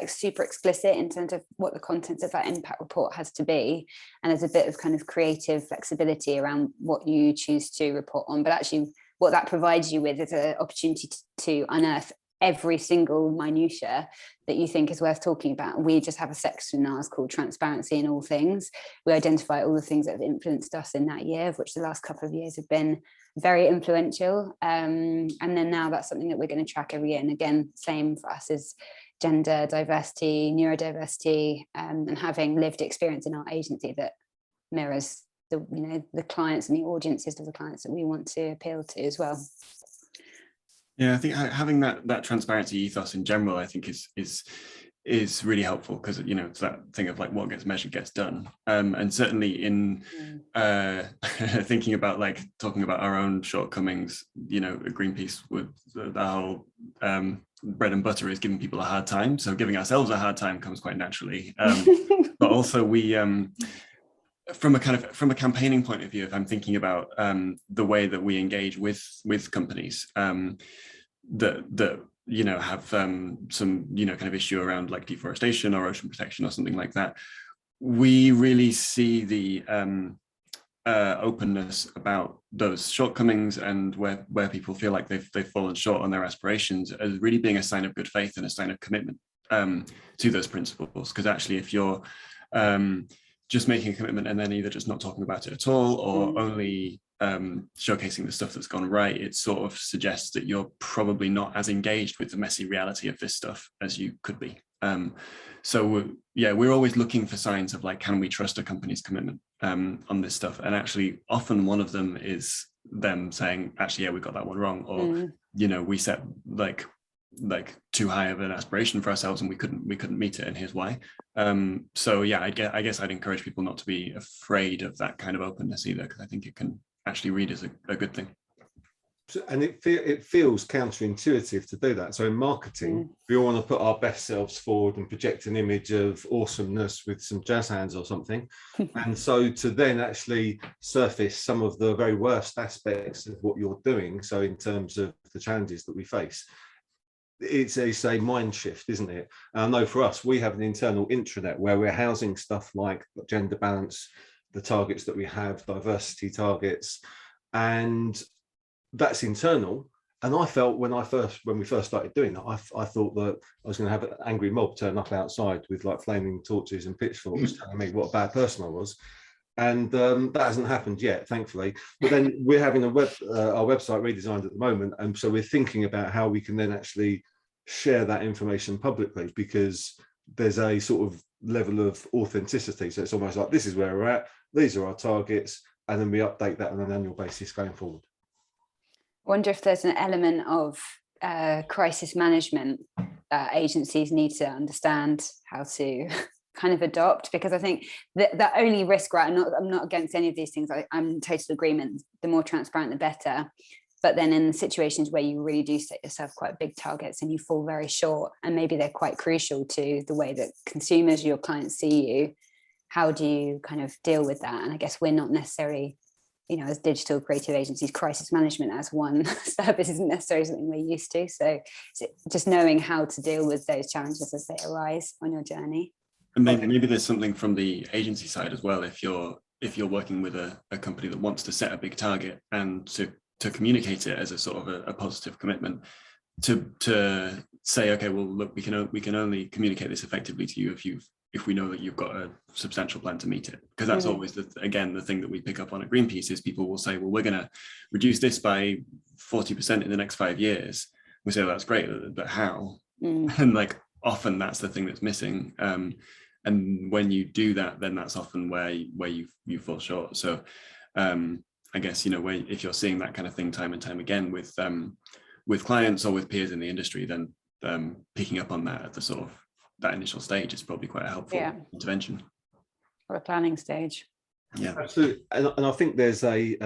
super explicit in terms of what the contents of that impact report has to be, and there's a bit of kind of creative flexibility around what you choose to report on. But actually what that provides you with is an opportunity to unearth every single minutiae that you think is worth talking about. We just have a section in ours called Transparency in All Things. We identify all the things that have influenced us in that year, of which the last couple of years have been very influential. And then now that's something that we're going to track every year. And again, same for us is gender diversity, neurodiversity, and having lived experience in our agency that mirrors the clients and the audiences of the clients that we want to appeal to as well. Yeah, I think having that transparency ethos in general, I think is really helpful, because it's that thing of like what gets measured gets done. And certainly in thinking about talking about our own shortcomings, Greenpeace with the whole bread and butter is giving people a hard time. So giving ourselves a hard time comes quite naturally. But also we, from a campaigning point of view, if I'm thinking about the way that we engage with companies that you know have some kind of issue around like deforestation or ocean protection or something like that, we really see the openness about those shortcomings and where people feel like they've fallen short on their aspirations as really being a sign of good faith and a sign of commitment to those principles. Because actually, if you're just making a commitment and then either just not talking about it at all or only showcasing the stuff that's gone right, it sort of suggests that you're probably not as engaged with the messy reality of this stuff as you could be. So yeah, we're always looking for signs of like, can we trust a company's commitment on this stuff? And actually, often one of them is them saying, actually, yeah, we got that one wrong, or you know, we set like too high of an aspiration for ourselves and we couldn't meet it, and here's why. So yeah, I guess I'd encourage people not to be afraid of that kind of openness either, because I think it can actually read as a good thing. And it feels counterintuitive to do that. So in marketing, we all want to put our best selves forward and project an image of awesomeness with some jazz hands or something. And so to then actually surface some of the very worst aspects of what you're doing, so in terms of the challenges that we face, it's a mind shift, isn't it? And I know for us, we have an internal intranet where we're housing stuff like gender balance, the targets that we have, diversity targets, and that's internal. And I felt when we first started doing that, I thought that I was going to have an angry mob turn up outside with like flaming torches and pitchforks telling me what a bad person I was. And that hasn't happened yet, thankfully. But then we're having our website redesigned at the moment, and so we're thinking about how we can then actually share that information publicly, because there's a sort of level of authenticity. So it's almost like, this is where we're at, these are our targets, and then we update that on an annual basis going forward. I wonder if there's an element of crisis management that agencies need to understand how to kind of adopt, because I think the only risk, right, I'm not against any of these things, I'm in total agreement, the more transparent the better, but then in situations where you really do set yourself quite big targets and you fall very short, and maybe they're quite crucial to the way that consumers, your clients, see you, how do you kind of deal with that? And I guess we're not necessarily, you know, as digital creative agencies, crisis management as one service isn't necessarily something we're used to. So just knowing how to deal with those challenges as they arise on your journey. And maybe there's something from the agency side as well. If you're working with a company that wants to set a big target and to communicate it as a sort of a positive commitment, to say, okay, well, look, we can only communicate this effectively to you if we know that you've got a substantial plan to meet it. Because that's always the thing that we pick up on at Greenpeace is people will say, well, we're going to reduce this by 40% in the next 5 years. We say, well, that's great, but how? And like often that's the thing that's missing. And when you do that, then that's often where you fall short. So I guess, you know, if you're seeing that kind of thing time and time again with clients or with peers in the industry, then picking up on that at the sort of that initial stage is probably quite a helpful intervention. Or a planning stage. Yeah, absolutely. And I think there's a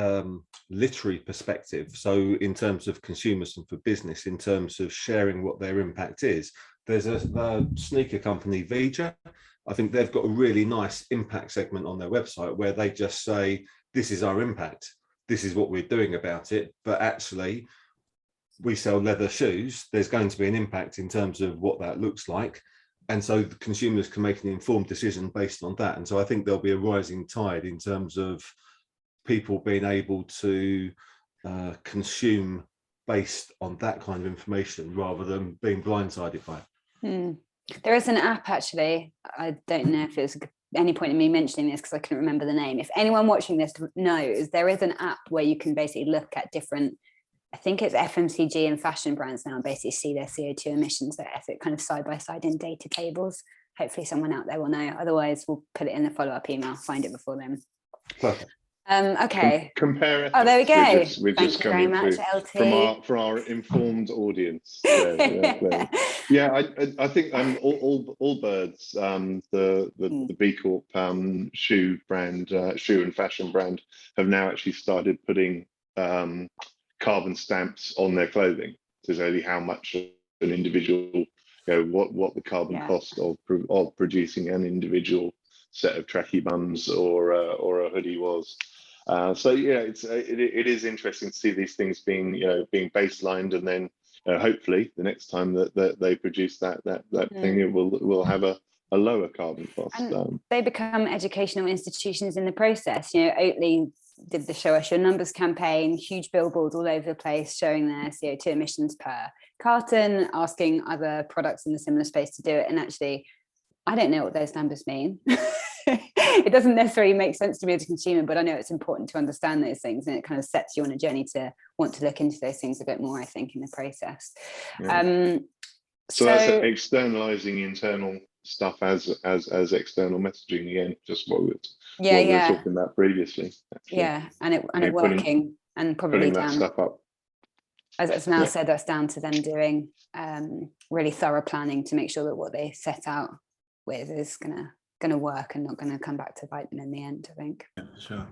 literary perspective. So in terms of consumers and for business, in terms of sharing what their impact is, there's a sneaker company, Vija. I think they've got a really nice impact segment on their website where they just say, this is our impact, this is what we're doing about it. But actually, we sell leather shoes. There's going to be an impact in terms of what that looks like. And so the consumers can make an informed decision based on that. And so I think there'll be a rising tide in terms of people being able to consume based on that kind of information rather than being blindsided by it. There is an app, actually. I don't know if there's any point in me mentioning this because I couldn't remember the name. If anyone watching this knows, there is an app where you can basically look at different, I think it's FMCG and fashion brands now, and basically see their CO2 emissions, their effort kind of side by side in data tables. Hopefully someone out there will know. Otherwise, we'll put it in the follow-up email, find it before then. Perfect. Okay. Compare efforts. Oh, there we go. We're Thank just you very coming much, through LT. from our informed audience. Yeah, I think Allbirds, the BCorp shoe brand, shoe and fashion brand, have now actually started putting carbon stamps on their clothing to tell you how much an individual, what the carbon cost of producing an individual set of tracky bums or a hoodie was. So yeah, it is interesting to see these things being baselined, and then hopefully the next time that they produce that thing, it will have a lower carbon cost. And they become educational institutions in the process. Oatly did the Show Us Your Numbers campaign, huge billboards all over the place showing their CO2 emissions per carton, asking other products in the similar space to do it. And actually, I don't know what those numbers mean. It doesn't necessarily make sense to me as a consumer, but I know it's important to understand those things, and it kind of sets you on a journey to want to look into those things a bit more, I think, in the process. Yeah. So that's externalizing internal stuff as external messaging again, just what we were talking about previously. Actually. Yeah, and it working, and probably putting that stuff up. As Mal said, that's down to them doing really thorough planning to make sure that what they set out with is gonna work and not gonna come back to bite them in the end, I think. Yeah, sure.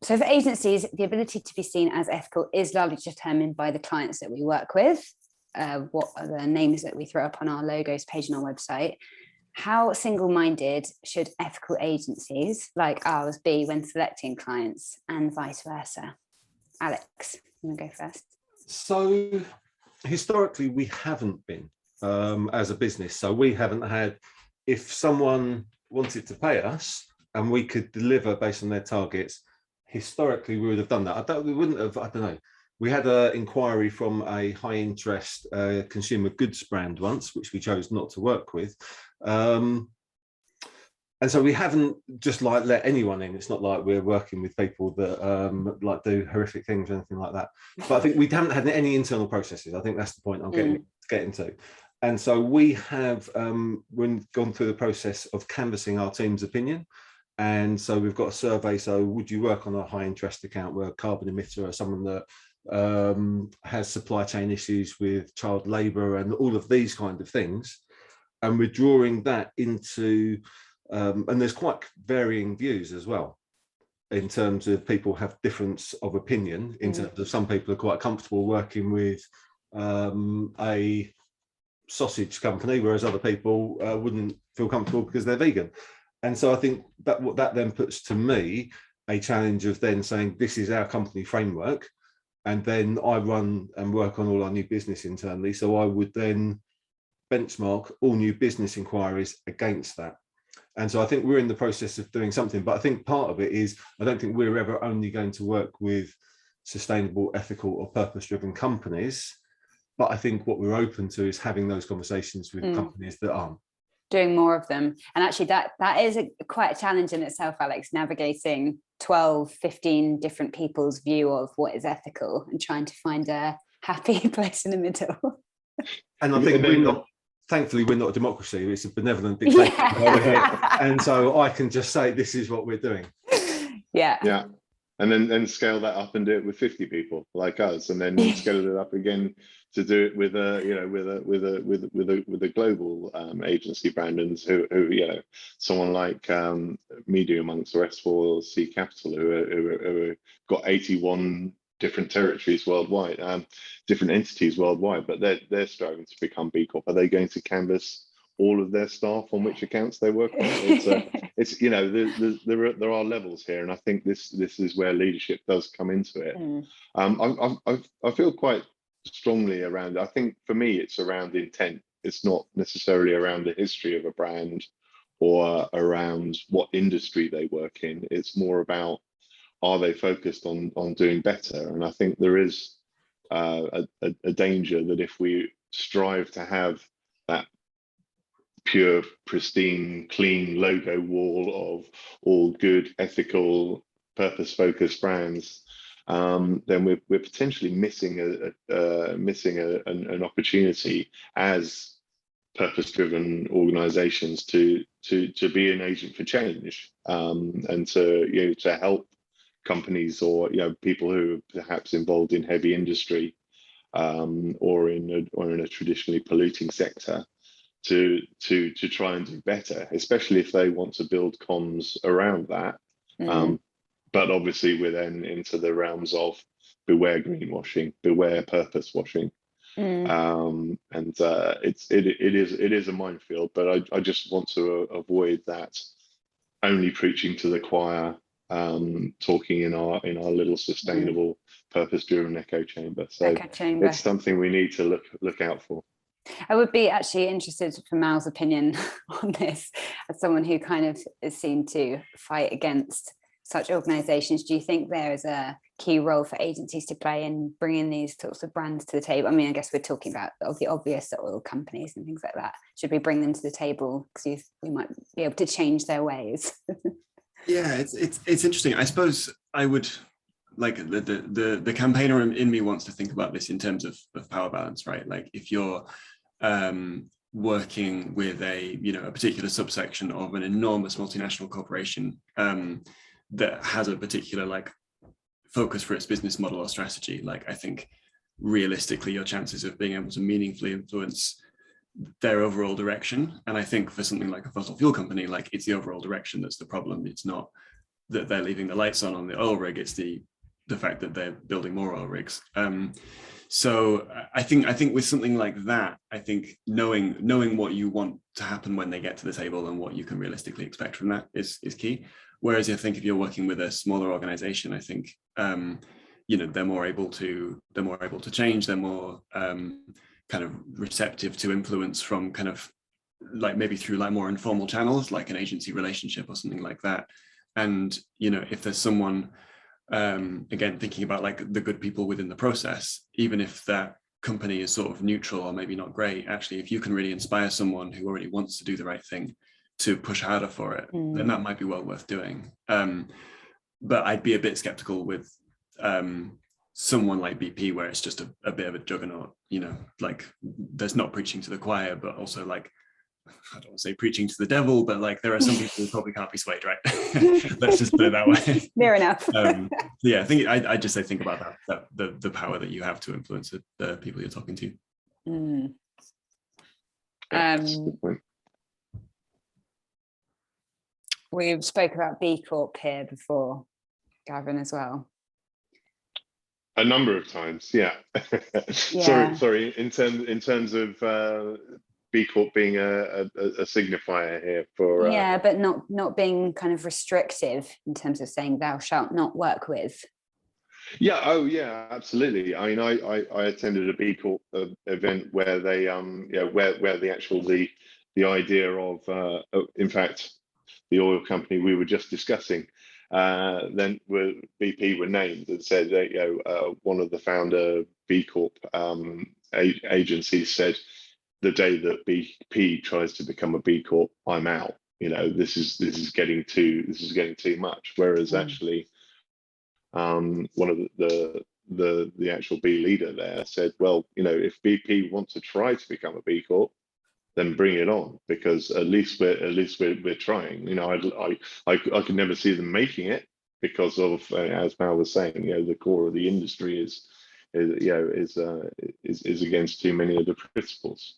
So for agencies, the ability to be seen as ethical is largely determined by the clients that we work with. What are the names that we throw up on our logos page on our website? How single-minded should ethical agencies like ours be when selecting clients, and vice versa? Alex, you want to go first? So historically, we haven't been as a business. So we haven't had, if someone wanted to pay us and we could deliver based on their targets, historically we would have done that. We wouldn't have, I don't know. We had an inquiry from a high interest consumer goods brand once, which we chose not to work with. And so we haven't just let anyone in. It's not like we're working with people that do horrific things or anything like that. But I think we haven't had any internal processes. I think that's the point I'm getting to. And so we have gone through the process of canvassing our team's opinion. And so we've got a survey. So would you work on a high interest account where a carbon emitter or someone that has supply chain issues with child labour and all of these kind of things? And we're drawing that into, and there's quite varying views as well, in terms of people have difference of opinion, in terms of some people are quite comfortable working with a sausage company, whereas other people wouldn't feel comfortable because they're vegan. And so I think that what that then puts to me a challenge of then saying, this is our company framework. And then I run and work on all our new business internally. So I would then benchmark all new business inquiries against that. And so I think we're in the process of doing something, but I think part of it is, I don't think we're ever only going to work with sustainable, ethical or purpose-driven companies. But I think what we're open to is having those conversations with companies that aren't. Doing more of them. And actually that is quite a challenge in itself, Alex, navigating 12, 15 different people's view of what is ethical and trying to find a happy place in the middle. And I think thankfully we're not a democracy, it's a benevolent dictatorship. Yeah. And so I can just say, this is what we're doing. Yeah. And then scale that up and do it with 50 people like us, and then scale it up again to do it with a global agency brand, and who someone like Media Amongst or S4C Capital, who got 81 different territories worldwide, different entities worldwide, but they're striving to become B Corp. Are they going to canvass all of their staff on which accounts they work on? It's there are levels here, and I think this is where leadership does come into it. I feel quite strongly around. I think for me, it's around intent. It's not necessarily around the history of a brand or around what industry they work in. It's more about, are they focused on doing better? And I think there is a danger that if we strive to have that pure, pristine, clean logo wall of all good, ethical, purpose-focused brands, then we're potentially missing an opportunity as purpose-driven organisations to be an agent for change, and to help companies or people who are perhaps involved in heavy industry or in a traditionally polluting sector to try and do better, especially if they want to build comms around that. But obviously we're then into the realms of beware greenwashing, beware purpose washing. And it is a minefield, but I just want to avoid that only preaching to the choir, talking in our little sustainable purpose-driven echo chamber. So it's something we need to look out for. I would be actually interested for Mal's opinion on this, as someone who kind of is seen to fight against such organisations. Do you think there is a key role for agencies to play in bringing these sorts of brands to the table? I mean, I guess we're talking about the obvious oil companies and things like that. Should we bring them to the table because we might be able to change their ways? Yeah, it's interesting. I suppose I would like the campaigner in me wants to think about this in terms of power balance, right? Like if you're working with a particular subsection of an enormous multinational corporation that has a particular like focus for its business model or strategy, like I think realistically your chances of being able to meaningfully influence their overall direction, and I think for something like a fossil fuel company, like it's the overall direction that's the problem. It's not that they're leaving the lights on the oil rig, it's the fact that they're building more oil rigs. So I think with something like that, I think knowing what you want to happen when they get to the table and what you can realistically expect from that is key. Whereas I think if you're working with a smaller organization, I think they're more able to change. They're more kind of receptive to influence from kind of like maybe through like more informal channels, like an agency relationship or something like that. And if there's someone again thinking about like the good people within the process, even if that company is sort of neutral or maybe not great, actually if you can really inspire someone who already wants to do the right thing to push harder for it, then that might be well worth doing. But I'd be a bit skeptical with someone like BP, where it's just a bit of a juggernaut, like there's not preaching to the choir, but also like, I don't want to say preaching to the devil, but like there are some people who probably can't be swayed, right? Let's just put it that way. Fair enough. Yeah, I think I just say think about that the power that you have to influence the people you're talking to. We've spoke about BCorp here before, Gavin, as well. A number of times, yeah. Sorry. In terms of BCorp being a signifier here for but not being kind of restrictive in terms of saying thou shalt not work with. Yeah. Oh, yeah. Absolutely. I mean, I attended a BCorp event where they where the actual the idea of in fact the oil company we were just discussing. Then BP were named and said that one of the founder BCorp agencies said, the day that BP tries to become a BCorp, I'm out. This is getting too much. Whereas actually, one of the actual B leader there said, well, if BP wants to try to become a BCorp, then bring it on, because at least we're trying. I could never see them making it because of, as Mal was saying, the core of the industry is against too many of the principles.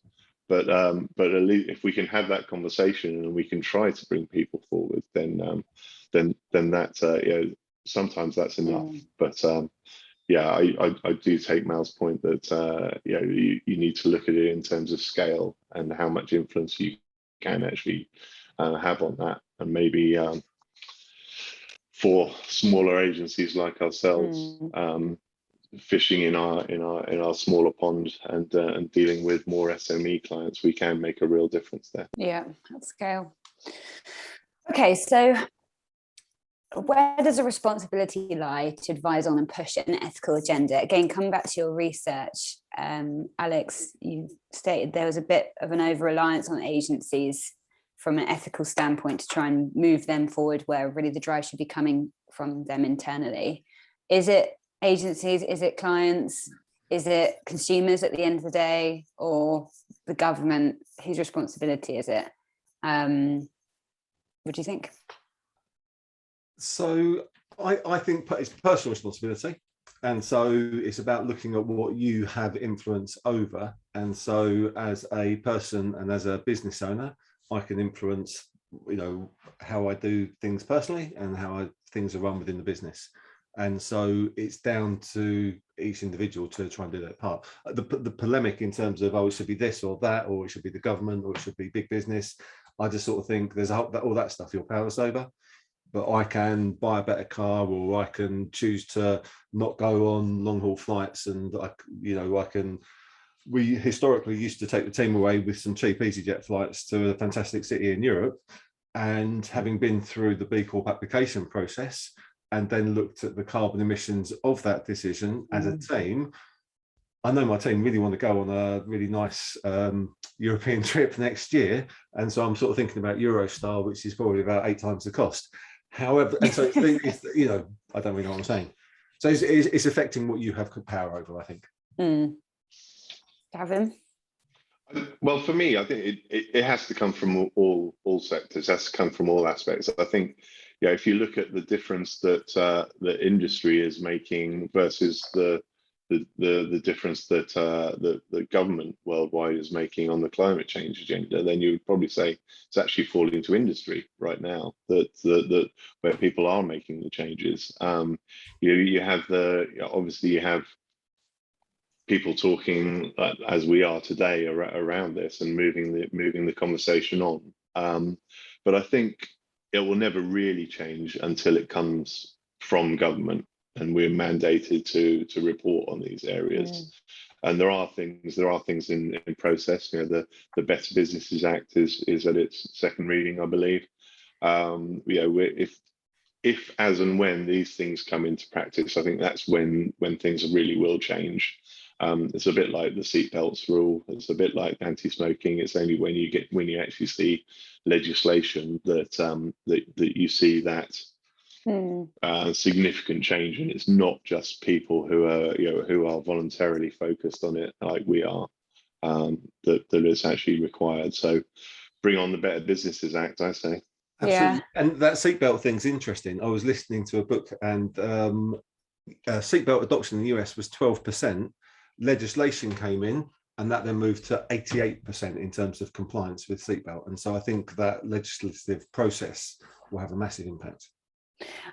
But at least if we can have that conversation and we can try to bring people forward, then that sometimes that's enough. But I do take Mal's point that you need to look at it in terms of scale and how much influence you can actually have on that, and maybe for smaller agencies like ourselves, fishing in our smaller pond and dealing with more SME clients, we can make a real difference there. Yeah, at scale. Okay, so where does the responsibility lie to advise on and push an ethical agenda? Again, coming back to your research, Alex, you stated there was a bit of an over-reliance on agencies from an ethical standpoint to try and move them forward, where really the drive should be coming from them internally. Is it agencies, is it clients, is it consumers at the end of the day, or the government? Whose responsibility is it? What do you think? So I think it's personal responsibility, and so it's about looking at what you have influence over. And so as a person and as a business owner, I can influence how I do things personally and how things are run within the business. And so it's down to each individual to try and do their part. The polemic in terms of, oh, it should be this or that, or it should be the government, or it should be big business. I just sort of think there's all that stuff you're powerless over. But I can buy a better car, or I can choose to not go on long haul flights, and we historically used to take the team away with some cheap EasyJet flights to a fantastic city in Europe. And having been through the BCorp application process and then looked at the carbon emissions of that decision as a team, I know my team really want to go on a really nice European trip next year. And so I'm sort of thinking about Eurostar, which is probably about 8 times the cost. However, and so it's, you know, I don't really know what I'm saying. So it's affecting what you have power over, I think. Gavin? Well, for me, I think it has to come from all sectors, has to come from all aspects. I think, yeah, if you look at the difference that the industry is making versus the difference that the government worldwide is making on the climate change agenda, then you would probably say it's actually falling to industry right now, that where people are making the changes. You have obviously you have people talking as we are today around this and moving the conversation on. But I think it will never really change until it comes from government and we're mandated to report on these areas. And there are things in process. You know, the Better Businesses Act is at its second reading, I believe. If as and when these things come into practice, I think that's when things really will change. It's a bit like the seatbelts rule. It's a bit like anti-smoking. It's only when you actually see legislation that you see that significant change, and it's not just people who are voluntarily focused on it like we are, that is actually required. So bring on the Better Businesses Act, I say. Absolutely. Yeah. And that seatbelt thing's interesting. I was listening to a book, and seatbelt adoption in the US was 12%. Legislation came in, and that then moved to 88% in terms of compliance with seatbelt. And so I think that legislative process will have a massive impact.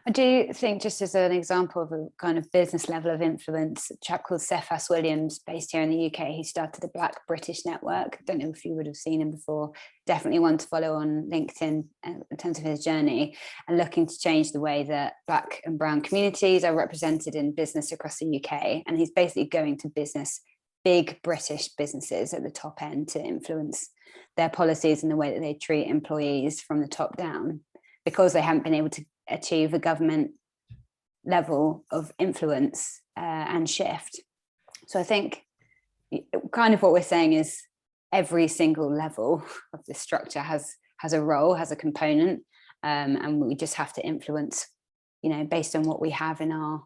I do think, just as an example of a kind of business level of influence, a chap called Cephas Williams, based here in the UK, he started the Black British Network. I don't know if you would have seen him before. Definitely one to follow on LinkedIn in terms of his journey, and looking to change the way that Black and brown communities are represented in business across the UK. And he's basically going to big British businesses at the top end to influence their policies and the way that they treat employees from the top down, because they haven't been able to achieve a government level of influence and shift. So I think kind of what we're saying is every single level of this structure has a role, has a component, and we just have to influence, based on what we have in our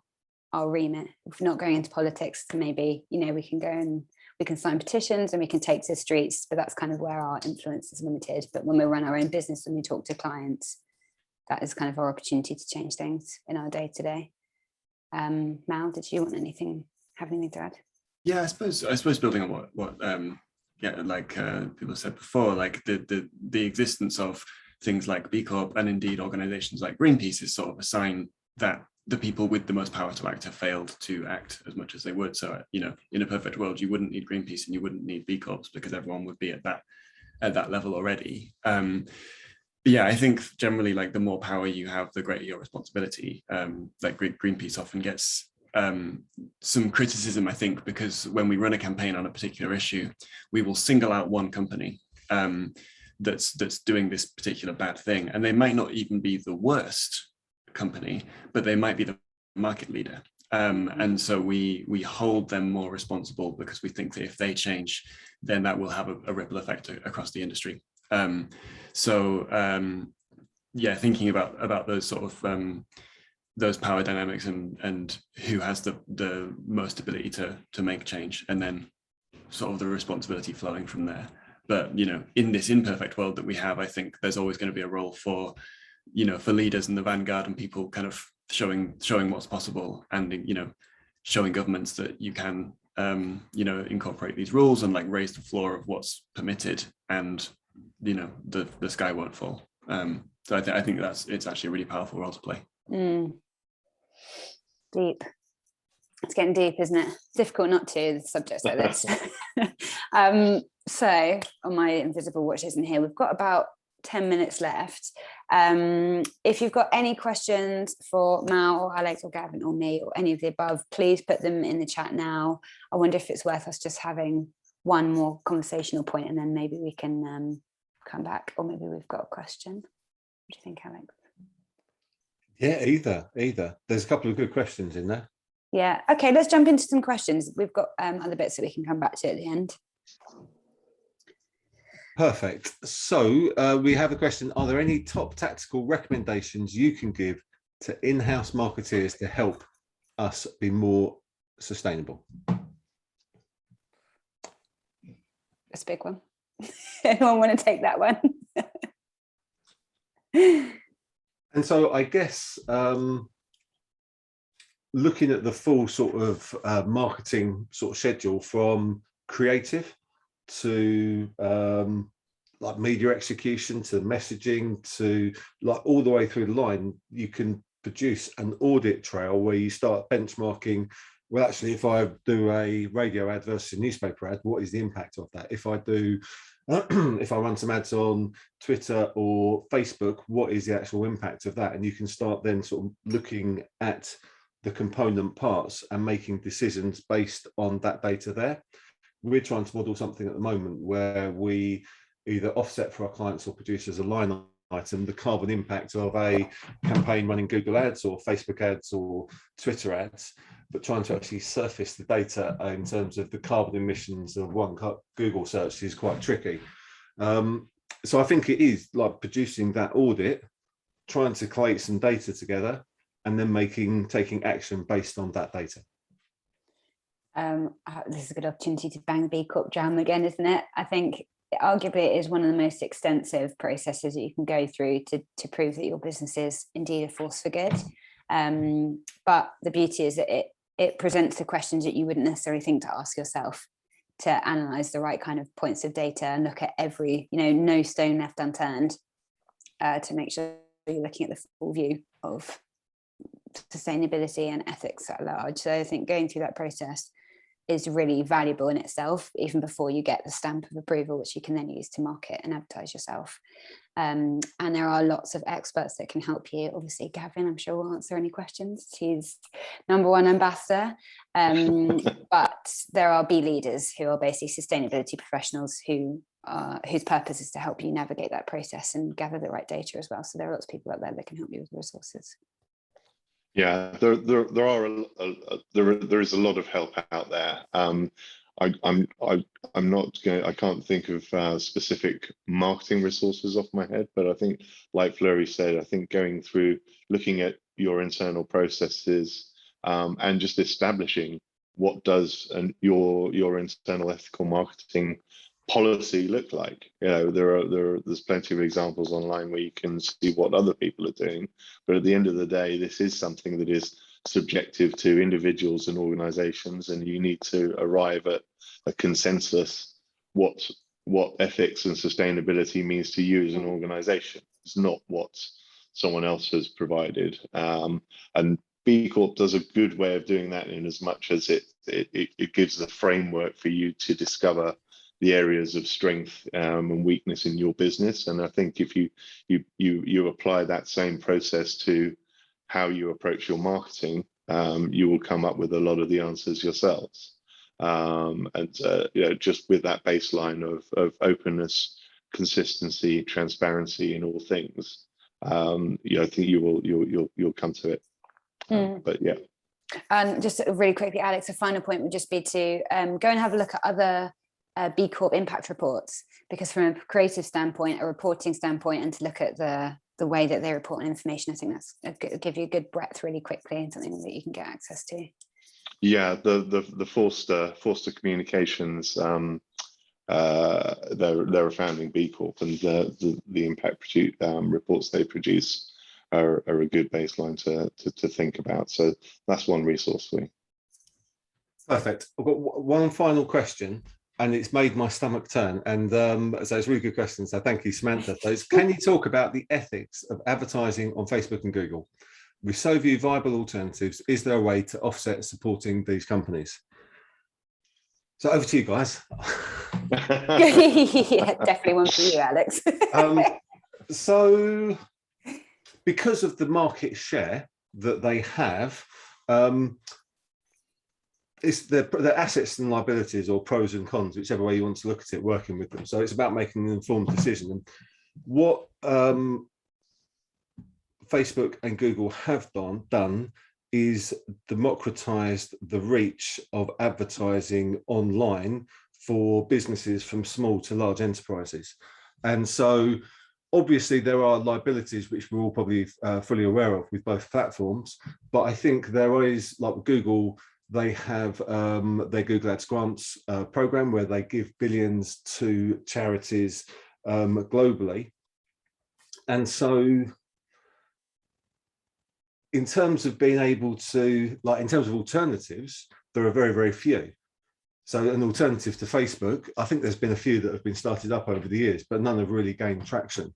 remit. If we're not going into politics, maybe, we can go and we can sign petitions and we can take to the streets, but that's kind of where our influence is limited. But when we run our own business and we talk to clients, that is kind of our opportunity to change things in our day to day. Mal, did you have anything to add? Yeah, I suppose building on what people said before, like the existence of things like BCorp and indeed organizations like Greenpeace is sort of a sign that the people with the most power to act have failed to act as much as they would. So, in a perfect world, you wouldn't need Greenpeace and you wouldn't need BCorps, because everyone would be at that level already. Yeah, I think generally, like, the more power you have, the greater your responsibility. Like Greenpeace often gets some criticism, I think, because when we run a campaign on a particular issue, we will single out one company that's doing this particular bad thing, and they might not even be the worst company, but they might be the market leader. And so we hold them more responsible, because we think that if they change, then that will have a ripple effect across the industry. Thinking about those sort of those power dynamics and who has the most ability to make change, and then sort of the responsibility flowing from there. But in this imperfect world that we have, I think there's always going to be a role for leaders in the vanguard and people kind of showing what's possible, and showing governments that you can incorporate these rules and like raise the floor of what's permitted, and the sky won't fall. So I think it's actually a really powerful role to play. Deep. It's getting deep, isn't it? It's difficult not to, the subjects like this. So on my invisible watch isn't here. We've got about 10 minutes left. If you've got any questions for Mal or Alex or Gavin or me or any of the above, please put them in the chat now. I wonder if it's worth us just having one more conversational point and then maybe we can come back, or maybe we've got a question. What do you think, Alex? Yeah, either. There's a couple of good questions in there. Yeah, okay, let's jump into some questions. We've got other bits that we can come back to at the end. Perfect. So we have a question. Are there any top tactical recommendations you can give to in-house marketeers to help us be more sustainable? That's a big one. Anyone want to take that one? And so I guess looking at the full sort of marketing sort of schedule, from creative to like media execution to messaging to like all the way through the line, you can produce an audit trail where you start benchmarking. Well, actually, if I do a radio ad versus a newspaper ad, what is the impact of that? If I do, if I run some ads on Twitter or Facebook, what is the actual impact of that? And you can start then sort of looking at the component parts and making decisions based on that data there. We're trying to model something at the moment where we either offset for our clients or producers a line item the carbon impact of a campaign running Google ads or Facebook ads or Twitter ads, but trying to actually surface the data in terms of the carbon emissions of one Google search is quite tricky. So I think it is like producing that audit, trying to collate some data together, and then taking action based on that data. This is a good opportunity to bang the BCorp drum again, isn't it? I think arguably it is one of the most extensive processes that you can go through to prove that your business is indeed a force for good. But the beauty is that it presents the questions that you wouldn't necessarily think to ask yourself, to analyze the right kind of points of data and look at every, no stone left unturned, to make sure you're looking at the full view of sustainability and ethics at large. So I think going through that process is really valuable in itself, even before you get the stamp of approval, which you can then use to market and advertise yourself. And there are lots of experts that can help you. Obviously, Gavin, I'm sure, will answer any questions. He's #1 ambassador. But there are B leaders who are basically sustainability professionals whose purpose is to help you navigate that process and gather the right data as well. So there are lots of people out there that can help you with resources. Yeah, there is a lot of help out there. I can't think of specific marketing resources off my head, but I think, like Fleury said, I think going through, looking at your internal processes and just establishing what does your internal ethical marketing policy look like. There's plenty of examples online where you can see what other people are doing, but at the end of the day, this is something that is subjective to individuals and organizations, and you need to arrive at a consensus what ethics and sustainability means to you as an organization. It's not what someone else has provided, and BCorp does a good way of doing that, in as much as it gives the framework for you to discover the areas of strength and weakness in your business. And I think if you apply that same process to how you approach your marketing, you will come up with a lot of the answers yourselves. Just with that baseline of openness, consistency, transparency in all things, I think you'll come to it. But yeah. And just really quickly, Alex, a final point would just be to go and have a look at other BCorp impact reports, because from a creative standpoint, a reporting standpoint, and to look at the way that they report on information, I think that's give you a good breadth really quickly, and something that you can get access to. Yeah, the Forster Communications, they're a founding BCorp, and the impact reports they produce are a good baseline to think about. So that's one resource for you. Perfect. I've got one final question, and it's made my stomach turn. And so it's a really good question. So thank you, Samantha. So can you talk about the ethics of advertising on Facebook and Google? with so few viable alternatives, is there a way to offset supporting these companies? So over to you guys. Yeah, definitely one for you, Alex. So because of the market share that they have, it's their assets and liabilities, or pros and cons, whichever way you want to look at it, working with them. So it's about making an informed decision. And what Facebook and Google have done is democratized the reach of advertising online for businesses from small to large enterprises. And so obviously there are liabilities which we're all probably fully aware of with both platforms, but I think there is, like Google, they have their Google Ads Grants program where they give billions to charities globally. And so in terms of being able to, like, in terms of alternatives, there are very, very few. So an alternative to Facebook, I think there's been a few that have been started up over the years, but none have really gained traction.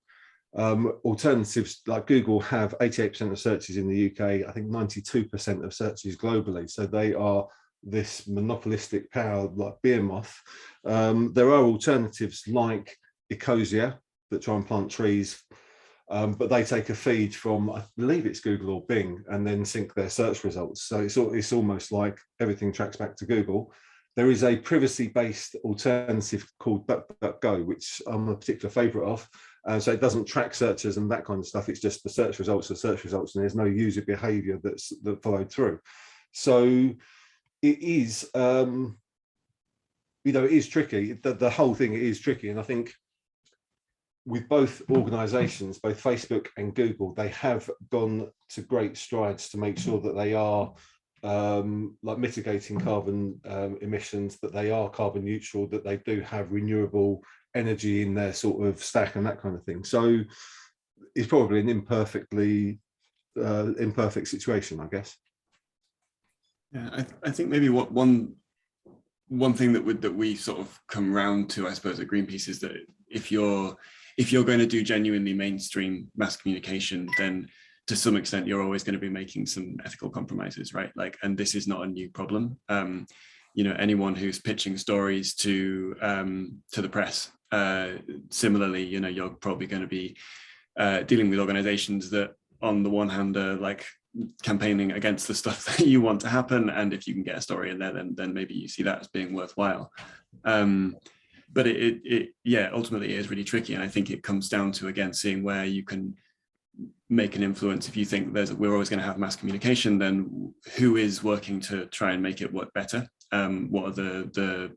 Alternatives like Google have 88% of searches in the UK, I think 92% of searches globally. So they are this monopolistic power like behemoth. There are alternatives like Ecosia that try and plant trees, but they take a feed from, I believe it's Google or Bing, and then sync their search results. So it's almost like everything tracks back to Google. There is a privacy-based alternative called DuckDuckGo, which I'm a particular favorite of. So it doesn't track searches and that kind of stuff. It's just the search results are search results, and there's no user behavior that followed through. So it is, it is tricky. The whole thing is tricky. And I think with both organizations, both Facebook and Google, they have gone to great strides to make sure that they are like mitigating carbon emissions, that they are carbon neutral, that they do have renewable energy in their sort of stack and that kind of thing. So it's probably an imperfect situation, I guess. Yeah, I think maybe one thing that we sort of come round to, I suppose, at Greenpeace is that if you're going to do genuinely mainstream mass communication, then to some extent you're always going to be making some ethical compromises, right? Like, and this is not a new problem. You know, anyone who's pitching stories to the press, similarly, you know, you're probably going to be dealing with organizations that on the one hand are like campaigning against the stuff that you want to happen, and if you can get a story in there, then maybe you see that as being worthwhile. But yeah, ultimately it is really tricky, and I think it comes down to, again, seeing where you can make an influence. If you think we're always going to have mass communication, then who is working to try and make it work better? What are the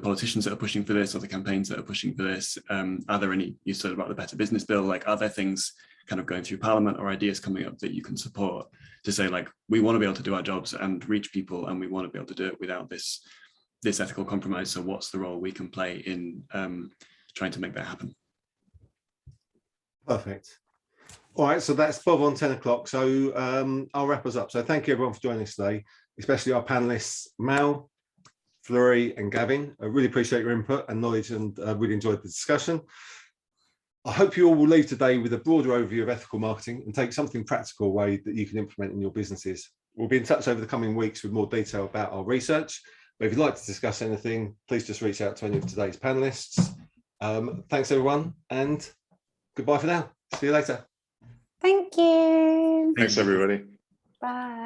politicians that are pushing for this, or the campaigns that are pushing for this? Are there any, you said about the Better Business Bill, like, are there things kind of going through Parliament or ideas coming up that you can support to say, like, we want to be able to do our jobs and reach people, and we want to be able to do it without this ethical compromise? So what's the role we can play in trying to make that happen? Perfect. All right, so that's Bob on 10 o'clock. So I'll wrap us up. So thank you everyone for joining us today, especially our panelists, Mal, Fleury and Gavin. I really appreciate your input and knowledge, and really enjoyed the discussion. I hope you all will leave today with a broader overview of ethical marketing and take something practical away that you can implement in your businesses. We'll be in touch over the coming weeks with more detail about our research. But if you'd like to discuss anything, please just reach out to any of today's panelists. Thanks everyone, and goodbye for now. See you later. Thank you. Thanks, everybody. Bye.